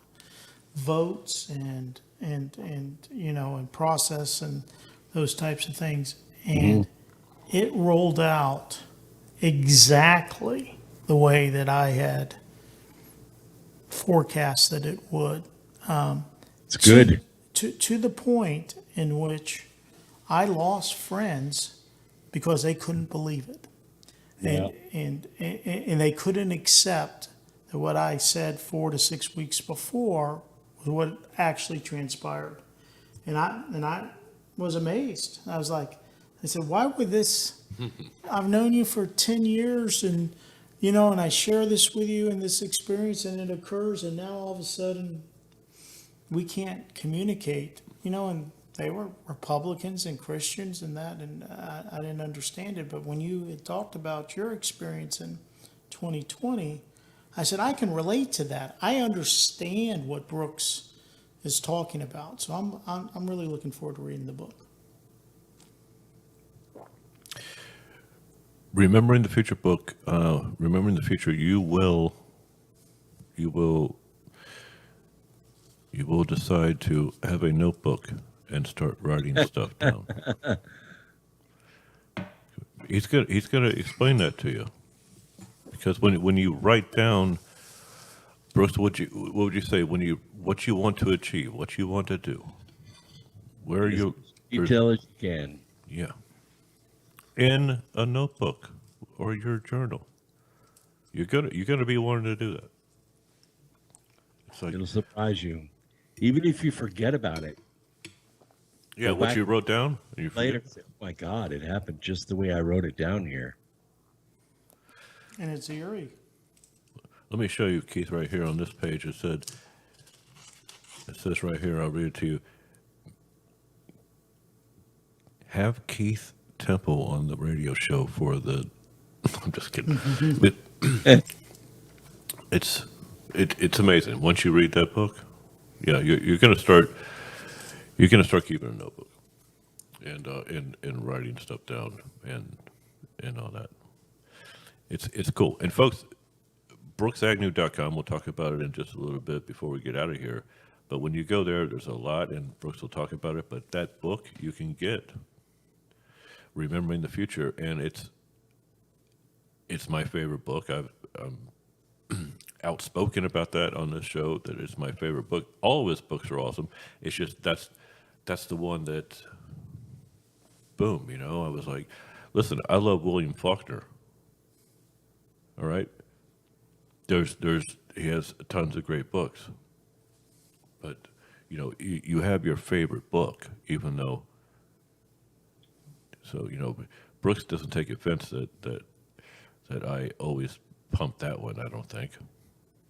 votes and you know, and process and those types of things. And it rolled out exactly the way that I had forecast that it would. it's good. To the point in which I lost friends because they couldn't believe it. And they couldn't accept that what I said 4 to 6 weeks before was what actually transpired. And I was amazed. I was like, I said, why would this, I've known you for 10 years and, you know, and I share this with you and this experience and it occurs and now all of a sudden we can't communicate, you know, and they were Republicans and Christians and that, and I didn't understand it. But when you had talked about your experience in 2020, I said, I can relate to that. I understand what Brooks is talking about. So I'm really looking forward to reading the book. Remembering the Future book, Remembering the Future, you will decide to have a notebook and start writing stuff down. He's gonna explain that to you, because when you write down, Brooks, what would you say what you want to achieve, what you want to do, where you Detail as you can. yeah, in a notebook or your journal, you're gonna be wanting to do that. It's like, It'll surprise you, even if you forget about it. yeah, go what back you wrote down and you Later, forget. say, oh my God, it happened just the way I wrote it down here. And it's eerie. Let me show you, Keith, right here on this page. It says right here, I'll read it to you. Have Keith Temple on the radio show for the, I'm just kidding. But it's amazing. Once you read that book, yeah, you're gonna start keeping a notebook and writing stuff down and all that. It's cool. And folks, brooksagnew.com, we'll talk about it in just a little bit before we get out of here. But when you go there, there's a lot, and Brooks will talk about it. But that book you can get, Remembering the Future, and it's my favorite book. I'm outspoken about that on this show, that it's my favorite book. All of his books are awesome. It's just that's the one that, boom, you know, I was like, listen, I love William Faulkner. All right? He has tons of great books. But, you know, you have your favorite book, even though, so, you know, Brooks doesn't take offense that I always pump that one, I don't think.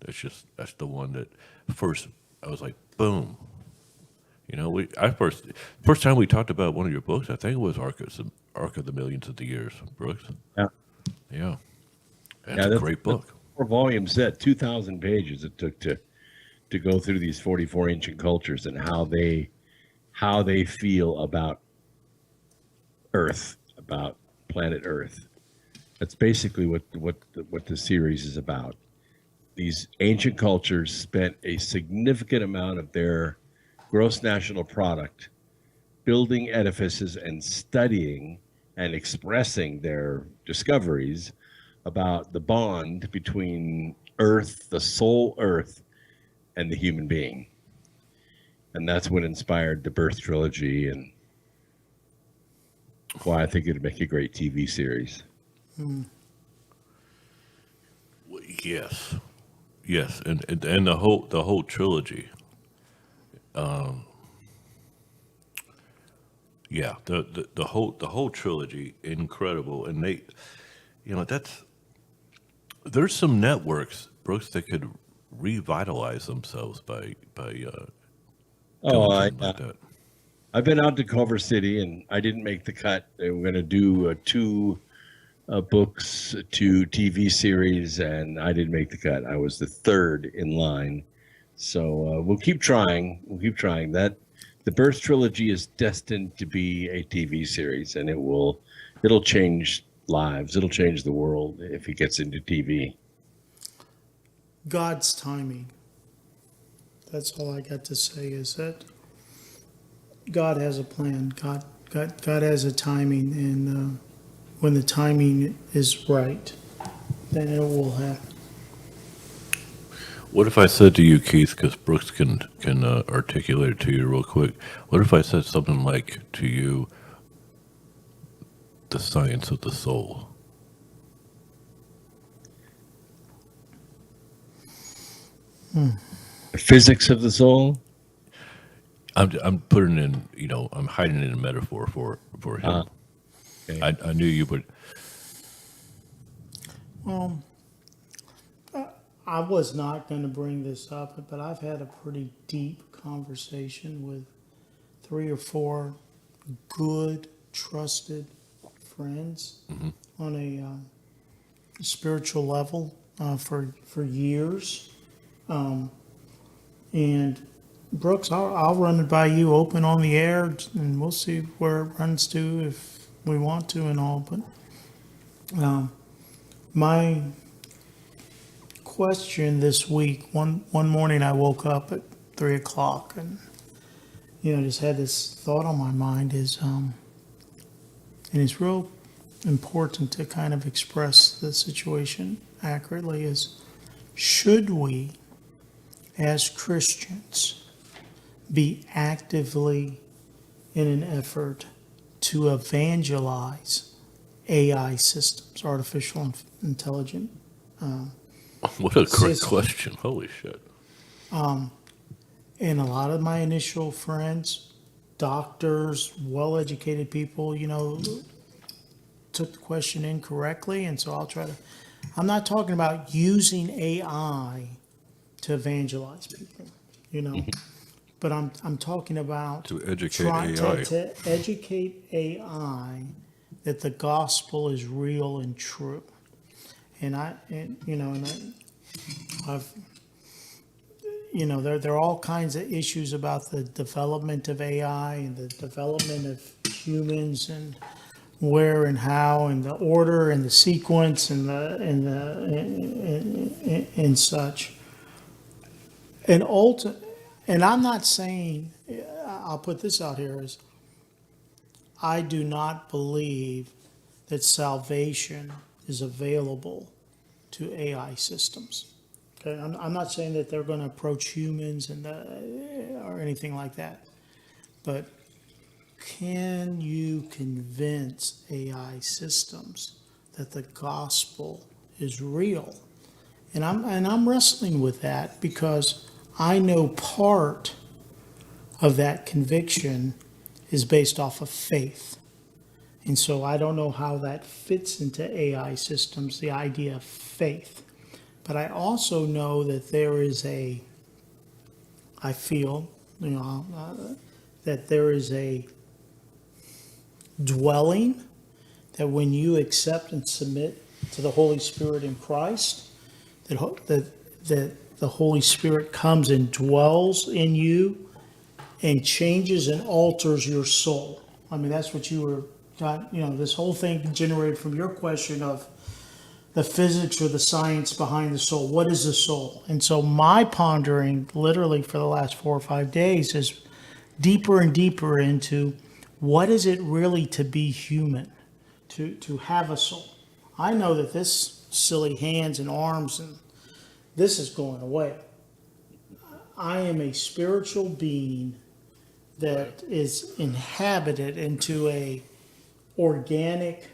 That's the one that first, I was like, boom. You know, first time we talked about one of your books, I think it was Ark of the Millions of the Years, Brooks. Yeah. Yeah. That's Yeah, a that's great book. 4-volume set, 2,000 pages it took to go through these 44 ancient cultures and how they feel about Earth, about planet Earth. That's basically what the series is about. These ancient cultures spent a significant amount of their gross national product building edifices and studying and expressing their discoveries about the bond between Earth, the soul Earth, and the human being. And that's what inspired the Birth trilogy and why I think it'd make a great TV series. Yes. Yes, and the whole trilogy. Yeah, the whole trilogy, incredible. And they, there's some networks, Brooks, that could revitalize themselves by doing something like that. I've been out to Culver City and I didn't make the cut. They were going to do 2 books, 2 TV series, and I didn't make the cut. I was the 3rd in line. So we'll keep trying. That the Birth trilogy is destined to be a TV series, and it'll change lives. It'll change the world if it gets into TV. God's timing. That's all I got to say is that God has a plan. God has a timing, and when the timing is right, then it will happen. What if I said to you, Keith, because Brooks can articulate it to you real quick, what if I said something like to you, the science of the soul? The physics of the soul? I'm putting in, I'm hiding in a metaphor for him. Okay. I knew you would. Well, I was not going to bring this up, but I've had a pretty deep conversation with 3 or 4 good, trusted friends on a spiritual level for years. And Brooks, I'll run it by you open on the air, and we'll see where it runs to if we want to and all. But my question this week, one morning I woke up at 3 o'clock and just had this thought on my mind is and it's real important to kind of express the situation accurately, is should we as Christians be actively in an effort to evangelize AI systems, artificial intelligent What a great question. Holy shit. And a lot of my initial friends, doctors, well-educated people, took the question incorrectly. And so I'm not talking about using AI to evangelize people, but I'm talking about To educate trying AI. to educate AI that the gospel is real and true. And I've there are all kinds of issues about the development of AI and the development of humans and where and how and the order and the sequence and and such. And I'm not saying, I'll put this out here, is I do not believe that salvation is available to AI systems. Okay, I'm not saying that they're going to approach humans or anything like that, but can you convince AI systems that the gospel is real? And I'm wrestling with that because I know part of that conviction is based off of faith. And so I don't know how that fits into AI systems, the idea of faith. But I also know that there is I feel, that there is a dwelling that when you accept and submit to the Holy Spirit in Christ, that the Holy Spirit comes and dwells in you and changes and alters your soul. I mean, that's what you were got. This whole thing generated from your question of the physics or the science behind the soul. What is the soul? And so my pondering, literally for the last 4 or 5 days, is deeper and deeper into what is it really to be human, to have a soul. I know that this silly hands and arms and this is going away. I am a spiritual being that is inhabited into a organic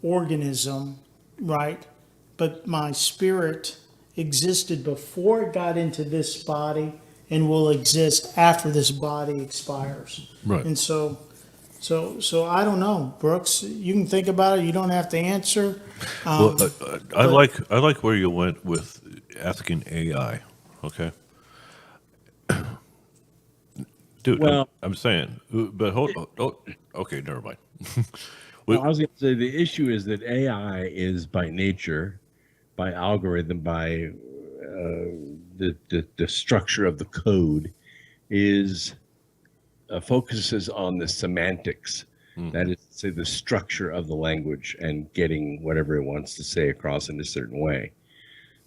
organism, right? But my spirit existed before it got into this body and will exist after this body expires. Right. And so I don't know, Brooks. You can think about it. You don't have to answer. I like where you went with asking AI. Okay. Dude, Well- I'm saying, but hold on. Oh, okay, never mind. Well, I was going to say the issue is that AI is by nature, by algorithm, by the structure of the code, is focuses on the semantics. That is to say, the structure of the language and getting whatever it wants to say across in a certain way.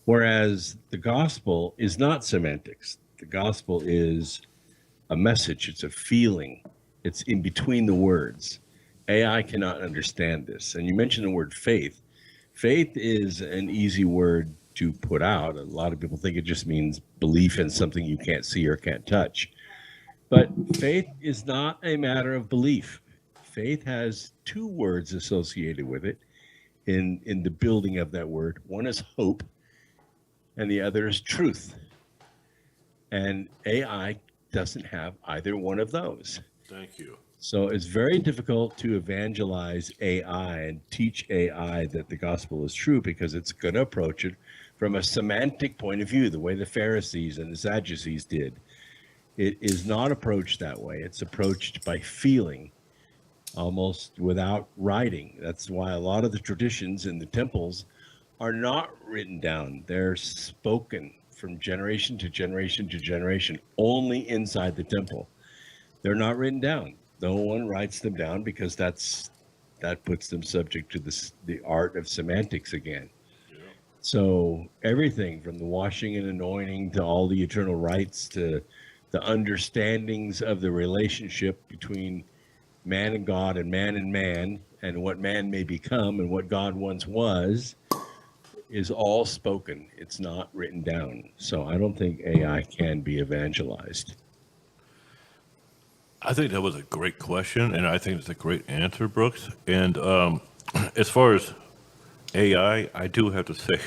Whereas the gospel is not semantics. The gospel is a message. It's a feeling. It's in between the words. AI cannot understand this. And you mentioned the word faith. Faith is an easy word to put out. A lot of people think it just means belief in something you can't see or can't touch. But faith is not a matter of belief. Faith has two words associated with it in the building of that word. One is hope, and the other is truth. And AI doesn't have either one of those. Thank you. So it's very difficult to evangelize AI and teach AI that the gospel is true, because it's going to approach it from a semantic point of view, the way the Pharisees and the Sadducees did. It is not approached that way. It's approached by feeling, almost without writing. That's why a lot of the traditions in the temples are not written down. They're spoken from generation to generation to generation, only inside the temple. They're not written down. No one writes them down, because that puts them subject to the art of semantics again. Yeah. So everything from the washing and anointing to all the eternal rites to the understandings of the relationship between man and God and man, and what man may become and what God once was, is all spoken. It's not written down. So I don't think AI can be evangelized. I think that was a great question, and I think it's a great answer, Brooks. And as far as AI, I do have to say,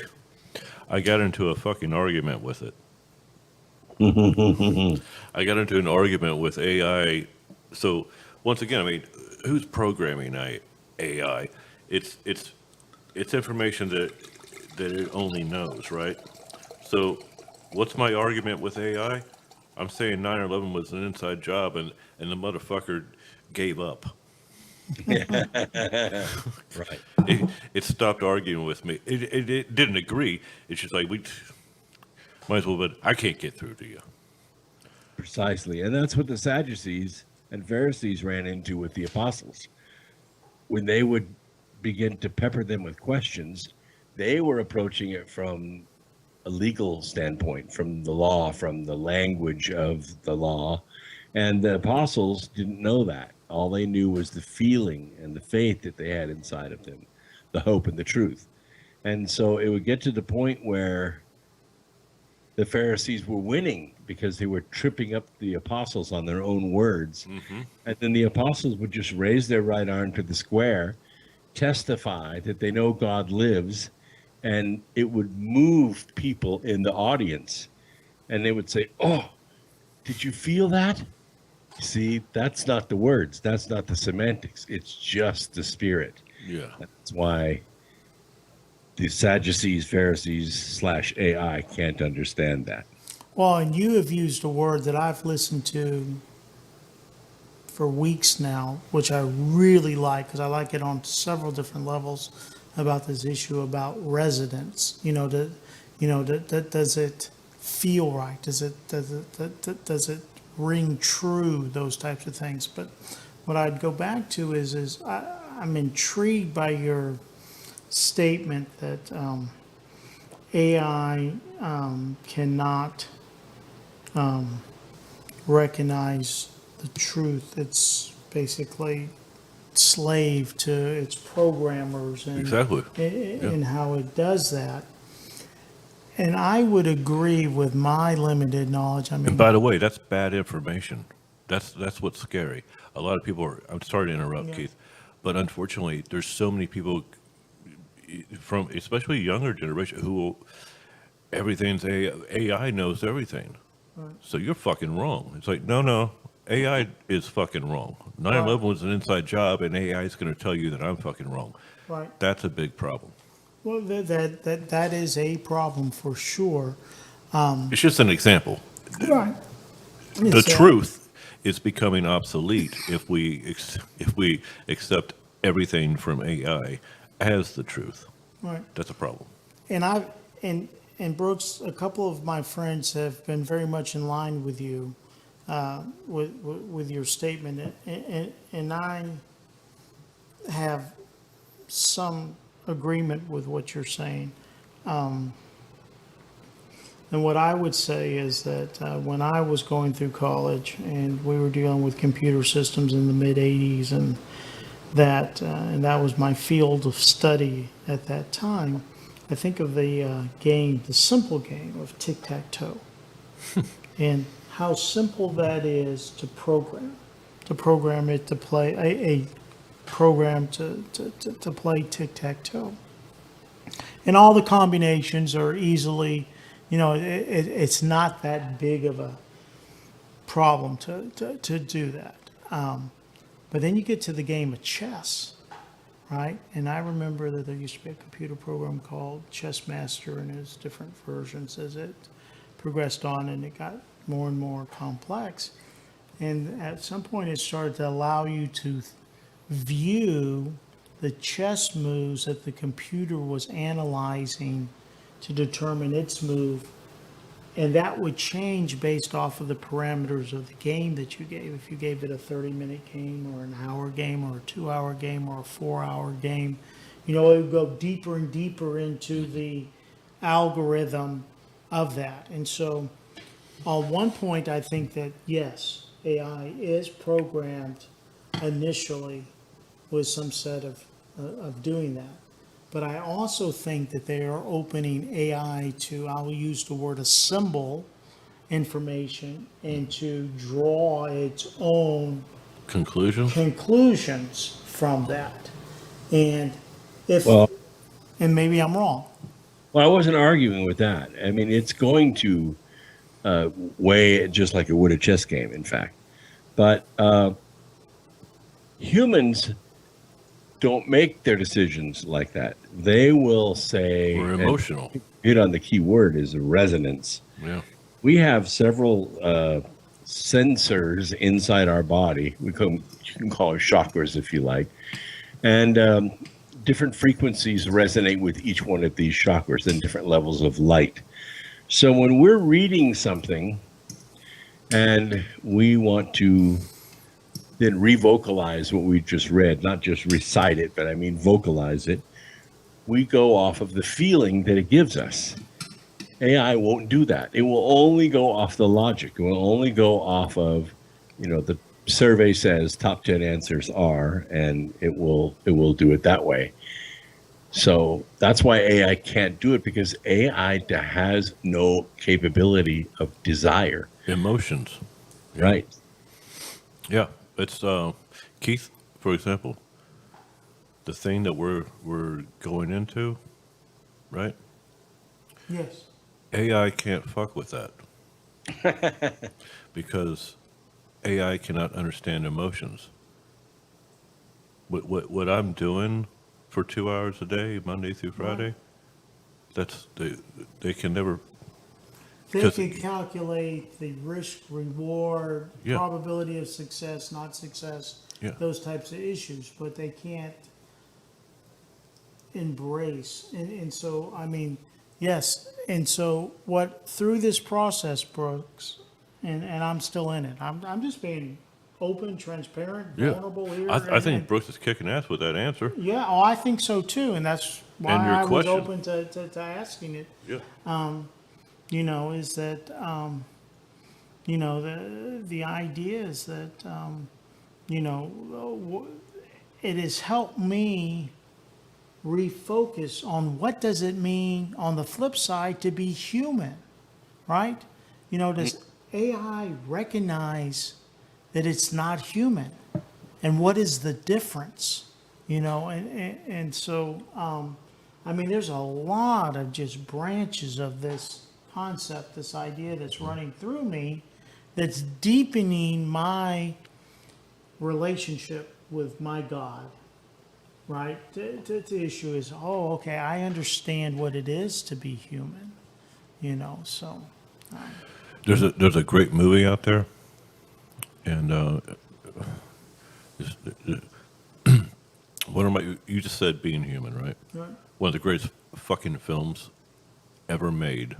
I got into a fucking argument with it. I got into an argument with AI. So once again, I mean, who's programming AI? It's information that it only knows, right? So what's my argument with AI? I'm saying 9/11 was an inside job, and the motherfucker gave up. Right. It stopped arguing with me. It didn't agree. It's just like, we might as well, but I can't get through to you. Precisely. And that's what the Sadducees and Pharisees ran into with the apostles. When they would begin to pepper them with questions, they were approaching it from a legal standpoint, from the law, from the language of the law. And the apostles didn't know that. All they knew was the feeling and the faith that they had inside of them, the hope and the truth. And so it would get to the point where the Pharisees were winning because they were tripping up the apostles on their own words. Mm-hmm. And then the apostles would just raise their right arm to the square, testify that they know God lives, and it would move people in the audience. And they would say, "Oh, did you feel that?" See, that's not the words. That's not the semantics. It's just the spirit. Yeah. That's why the Sadducees, Pharisees / AI can't understand that. Well, and you have used a word that I've listened to for weeks now, which I really like, because I like it on several different levels. about this issue about residents. Does it feel right? Does it ring true? Those types of things. But what I'd go back to is I'm intrigued by your statement that AI cannot recognize the truth. It's basically slave to its programmers and Exactly. and how it does that. And I would agree with my limited knowledge. I mean, And by the way, that's bad information. That's what's scary. A lot of people are. I'm sorry to interrupt, Yeah. Keith, but unfortunately, there's so many people from, especially younger generation, who everything's AI knows everything. So you're fucking wrong. It's like no, AI is fucking wrong. 9/11 was an inside job, and AI is going to tell you that I'm fucking wrong. right. That's a big problem. Well, that is a problem for sure. It's just an example. Right. The truth is becoming obsolete if we accept everything from AI as the truth. Right. That's a problem. And Brooks, a couple of my friends have been very much in line with you, with your statement, and I have some agreement with what you're saying. And what I would say is that when I was going through college and we were dealing with computer systems in the mid '80s, and that was my field of study at that time, I think of the game, the simple game of tic-tac-toe, and how simple that is to program it to play a program to play tic-tac-toe. And all the combinations are easily, it's not that big of a problem to do that. But then you get to the game of chess, right? And I remember that there used to be a computer program called Chess Master, and there's different versions as it progressed on and it got more and more complex. And at some point it started to allow you to view the chess moves that the computer was analyzing to determine its move. And that would change based off of the parameters of the game that you gave. If you gave it a 30-minute game or an hour game or a 2-hour game or a 4-hour game, it would go deeper and deeper into the algorithm of that. And so on one point, I think that, yes, AI is programmed initially with some set of doing that. But I also think that they are opening AI to, I will use the word assemble information and to draw its own conclusions from that. And and maybe I'm wrong. Well, I wasn't arguing with that. I mean, it's going to weigh it just like it would a chess game, in fact. But humans don't make their decisions like that. They will say, we're emotional. Hit on the key word is resonance. Yeah. We have several sensors inside our body. You can call it chakras if you like. And different frequencies resonate with each one of these chakras and different levels of light. So when we're reading something and we want to then revocalize what we just read, not just recite it, but I mean vocalize it, we go off of the feeling that it gives us. AI won't do that. It will only go off the logic. It will only go off of, the survey says top 10 answers are, and it will do it that way. So that's why AI can't do it, because AI has no capability of desire. Emotions. Right. Yeah. It's Keith, for example, the thing that we're going into, right? Yes. AI can't fuck with that because AI cannot understand emotions. What I'm doing for 2 hours a day, Monday through Friday, that's they can never. They can calculate the risk, reward, Yeah. probability of success, not success, Yeah. those types of issues, but they can't. embrace. And so, I mean, yes. And so what, through this process, Brooks, and I'm still in it, I'm just being open, transparent, vulnerable here. I think Brooks is kicking ass with that answer. Yeah, oh, I think so too. And that's why And your I was question. open to asking it. Yeah. You know, is that, you know, the idea is that, you know, it has helped me refocus on what does it mean on the flip side to be human, right? You know, does AI recognize that it's not human? And what is the difference? You know, and so, I mean, there's a lot of just branches of this concept, this idea that's running through me, that's deepening my relationship with my God, right? The issue is, oh, okay, I understand what it is to be human, you know, so. There's a great movie out there, and one of my, you just said Being Human, right? Right. One of the greatest fucking films ever made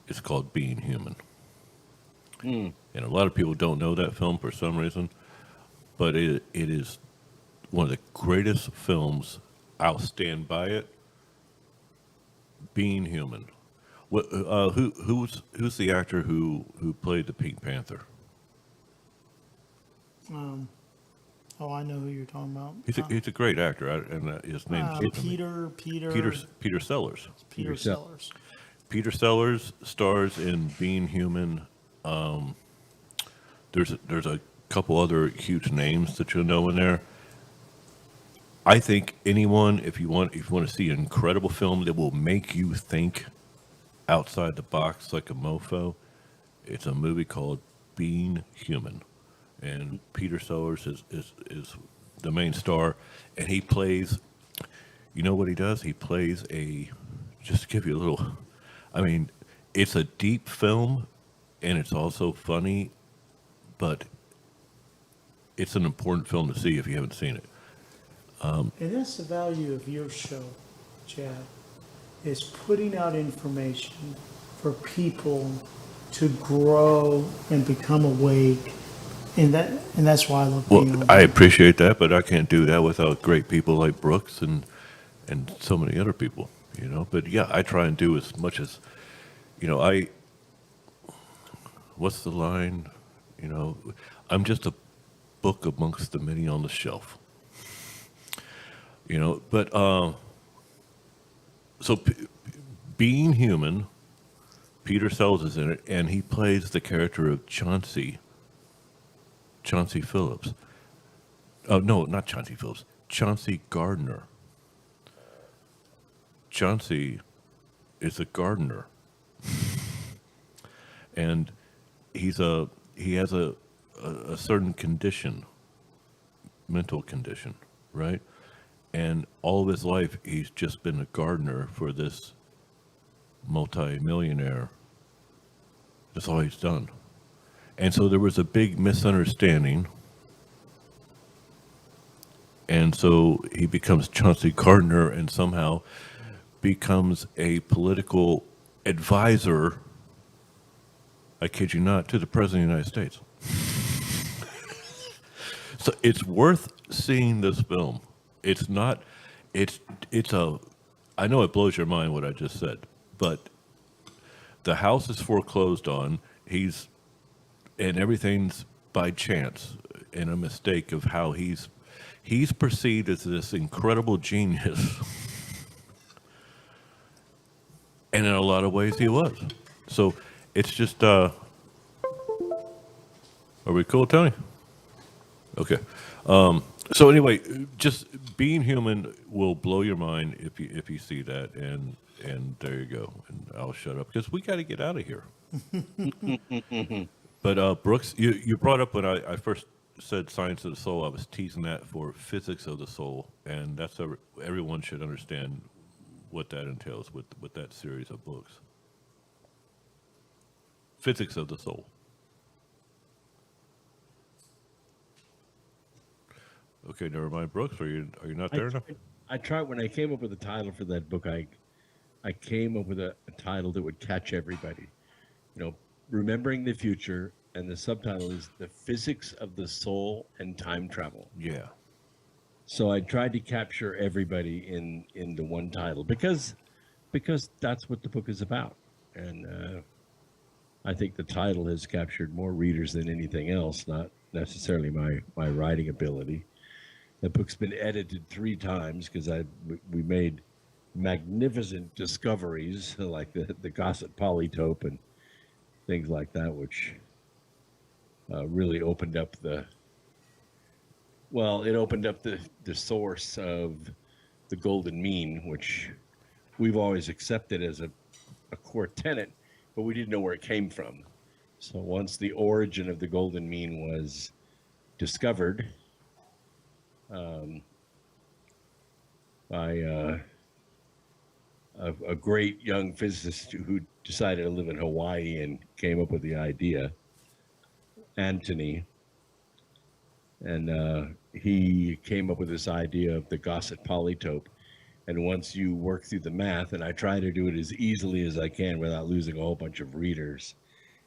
is called Being Human. And a lot of people don't know that film for some reason, but it is one of the greatest films. I'll stand by it. Being Human. What? Who's the actor who played the Pink Panther? Oh, I know who you're talking about. He's a great actor, and his name's Peter Sellers. Peter Sellers. Peter Sellers stars in Being Human. There's a couple other huge names that you'll know in there. I think anyone, if you want to see an incredible film that will make you think outside the box like a mofo, it's a movie called Being Human, and Peter Sellers is the main star, and he plays. You know what he does? He plays just to give you a little. I mean, it's a deep film, and it's also funny, but it's an important film to see if you haven't seen it. And that's the value of your show, Chad, is putting out information for people to grow and become awake. And that's why I love being on. I appreciate that, but I can't do that without great people like Brooks and so many other people, you know. But yeah, I try and do as much as, you know, what's the line? You know, I'm just a book amongst the many on the shelf. You know, but so Being Human, Peter Sellers is in it, and he plays the character of Chauncey Phillips. Oh, no, not Chauncey Phillips. Chauncey Gardner. Chauncey is a gardener. And he has a certain condition, mental condition, right? And all of his life, he's just been a gardener for this multi-millionaire. That's all he's done. And so there was a big misunderstanding. And so he becomes Chauncey Gardner and somehow becomes a political advisor, I kid you not, to the President of the United States. So it's worth seeing this film. It's not, I know it blows your mind what I just said, but the house is foreclosed on, and everything's by chance and a mistake of how he's perceived as this incredible genius. And in a lot of ways he was. So it's just, are we cool, Tony? Okay. So anyway, just Being Human will blow your mind if you see that, and there you go. And I'll shut up because we got to get out of here. But Brooks, you brought up when I first said Science of the Soul, I was teasing that for Physics of the Soul, and that's everyone should understand what that entails with that series of books. Physics of the Soul. Okay, never mind, Brooks. Are you not there now? I tried when I came up with a title for that book. I came up with a title that would catch everybody. You know, remembering the future, and the subtitle is "The Physics of the Soul and Time Travel." Yeah. So I tried to capture everybody in the one title because that's what the book is about, and I think the title has captured more readers than anything else. Not necessarily my writing ability. The book's been edited 3 times because we made magnificent discoveries like the Gossett polytope and things like that, which really opened up it opened up the source of the golden mean, which we've always accepted as a core tenet, but we didn't know where it came from. So once the origin of the golden mean was discovered by a great young physicist who decided to live in Hawaii and came up with the idea, Antony. And he came up with this idea of the Gossett polytope. And once you work through the math, and I try to do it as easily as I can without losing a whole bunch of readers,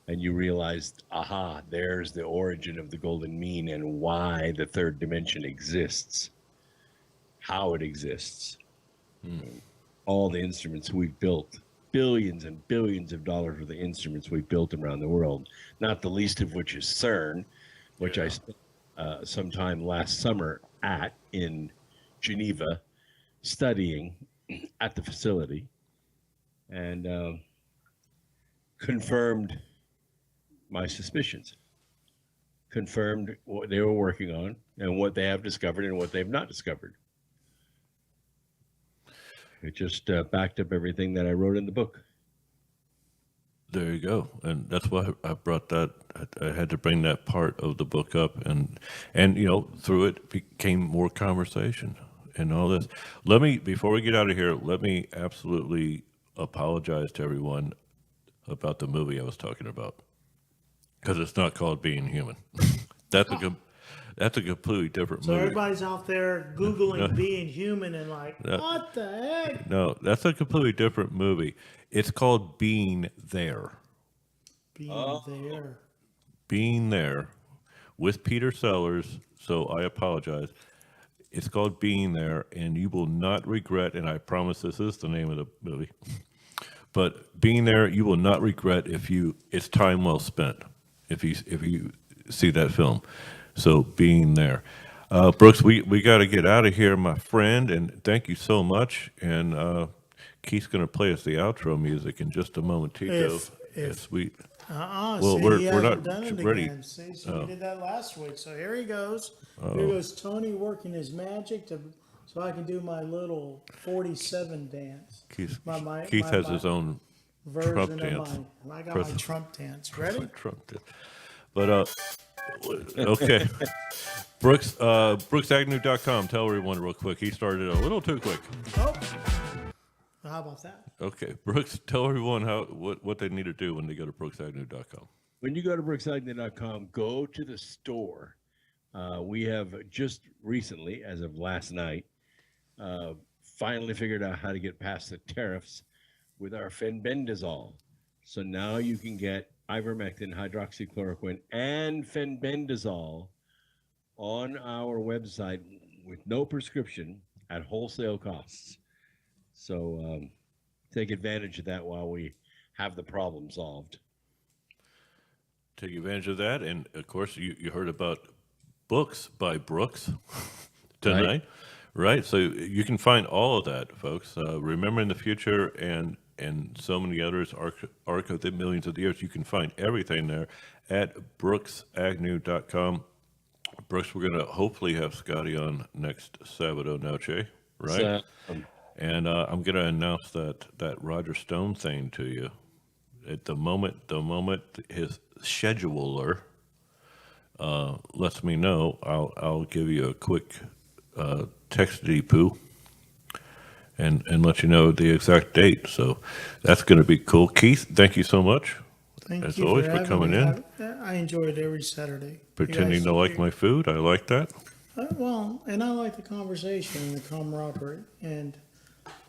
and you realize, aha, there's the origin of the golden mean and why the third dimension exists, how it exists. All the instruments we've built, billions and billions of dollars worth of instruments we've built around the world, not the least of which is CERN, which I spent sometime last summer in Geneva studying at the facility, and confirmed my suspicions, confirmed what they were working on and what they have discovered and what they've not discovered. It just backed up everything that I wrote in the book. There you go, and that's why I brought that. I had to bring that part of the book up, and you know, through it became more conversation and all this. Let me, before we get out of here, let me absolutely apologize to everyone about the movie I was talking about, because it's not called Being Human. That's a completely different So movie. everybody's out there Googling Being Human and like, what the heck? No, that's a completely different movie. It's called Being There. Being there. Being There with Peter Sellers. So I apologize. It's called Being There, and you will not regret, and I promise this is the name of the movie, but Being There, you will not regret it's time well spent if you see that film. So Being There. Brooks, we got to get out of here, my friend, and thank you so much. And Keith's going to play us the outro music in just a moment, Tico. Sweet. Well, Well, see, we're not done it ready. Again. See, so we did that last week. So here he goes. Here goes Tony working his magic so I can do my little 47 dance. Keith My has his own version Trump of dance. I got my Trump dance. Ready? Trump dance. But okay. BrooksAgnew.com. Tell everyone real quick. He started a little too quick. Oh. How about that? Okay, Brooks, tell everyone what they need to do when they go to BrooksAgnew.com. When you go to BrooksAgnew.com, go to the store. We have just recently, as of last night, finally figured out how to get past the tariffs with our fenbendazole. So now you can get ivermectin, hydroxychloroquine, and fenbendazole on our website with no prescription at wholesale costs. So take advantage of that while we have the problem solved. Take advantage of that. And, of course, you heard about books by Brooks tonight, right? So you can find all of that, folks. Remembering the Future and so many others, Arc of the Millions of the Years. You can find everything there at BrooksAgnew.com. Brooks, we're going to hopefully have Scotty on next Sabado Noche, right? And I'm going to announce that Roger Stone thing to you. At the moment his scheduler lets me know, I'll give you a quick texty poo and let you know the exact date. So that's going to be cool. Keith, thank you so much. Thank you always for coming in. I enjoy it every Saturday. Pretending to like my food, I like that. Well, and I like the conversation and the camaraderie, and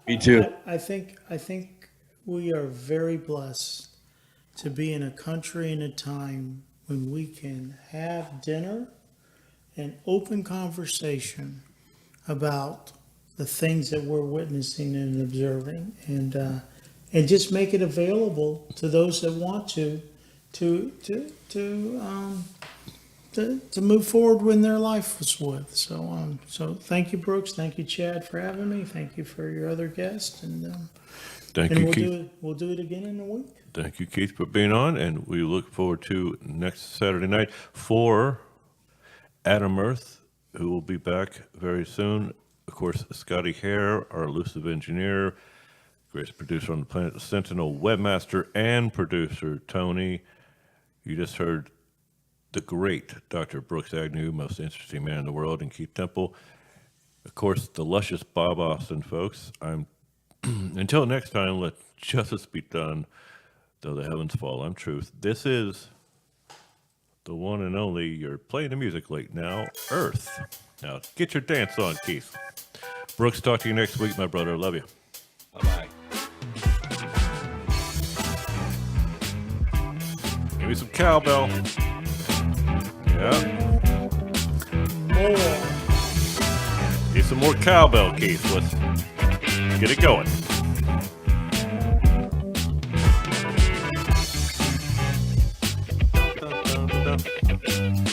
Me too. I think we are very blessed to be in a country and a time when we can have dinner and open conversation about the things that we're witnessing and observing, and just make it available to those that want to move forward when their life was with. So thank you, Brooks. Thank you, Chad, for having me. Thank you for your other guests, and Thank and you, we'll Keith. we'll do it again in a week. Thank you, Keith, for being on, and we look forward to next Saturday night for Adam Earth, who will be back very soon. Of course, Scotty Hare, our elusive engineer, greatest producer on the planet, Sentinel webmaster and producer Tony. You just heard the great Dr. Brooks Agnew, most interesting man in the world, and Keith Temple. Of course, the luscious Bob Austin, folks. Until next time, let justice be done, though the heavens fall. I'm Truth. This is the one and only, you're playing the music late now, Earth. Now, get your dance on, Keith. Brooks, talk to you next week, my brother. Love you. Bye-bye. Give me some cowbell. Yeah. More. Need some more cowbell, Keith. Let's get it going. Dun, dun, dun, dun.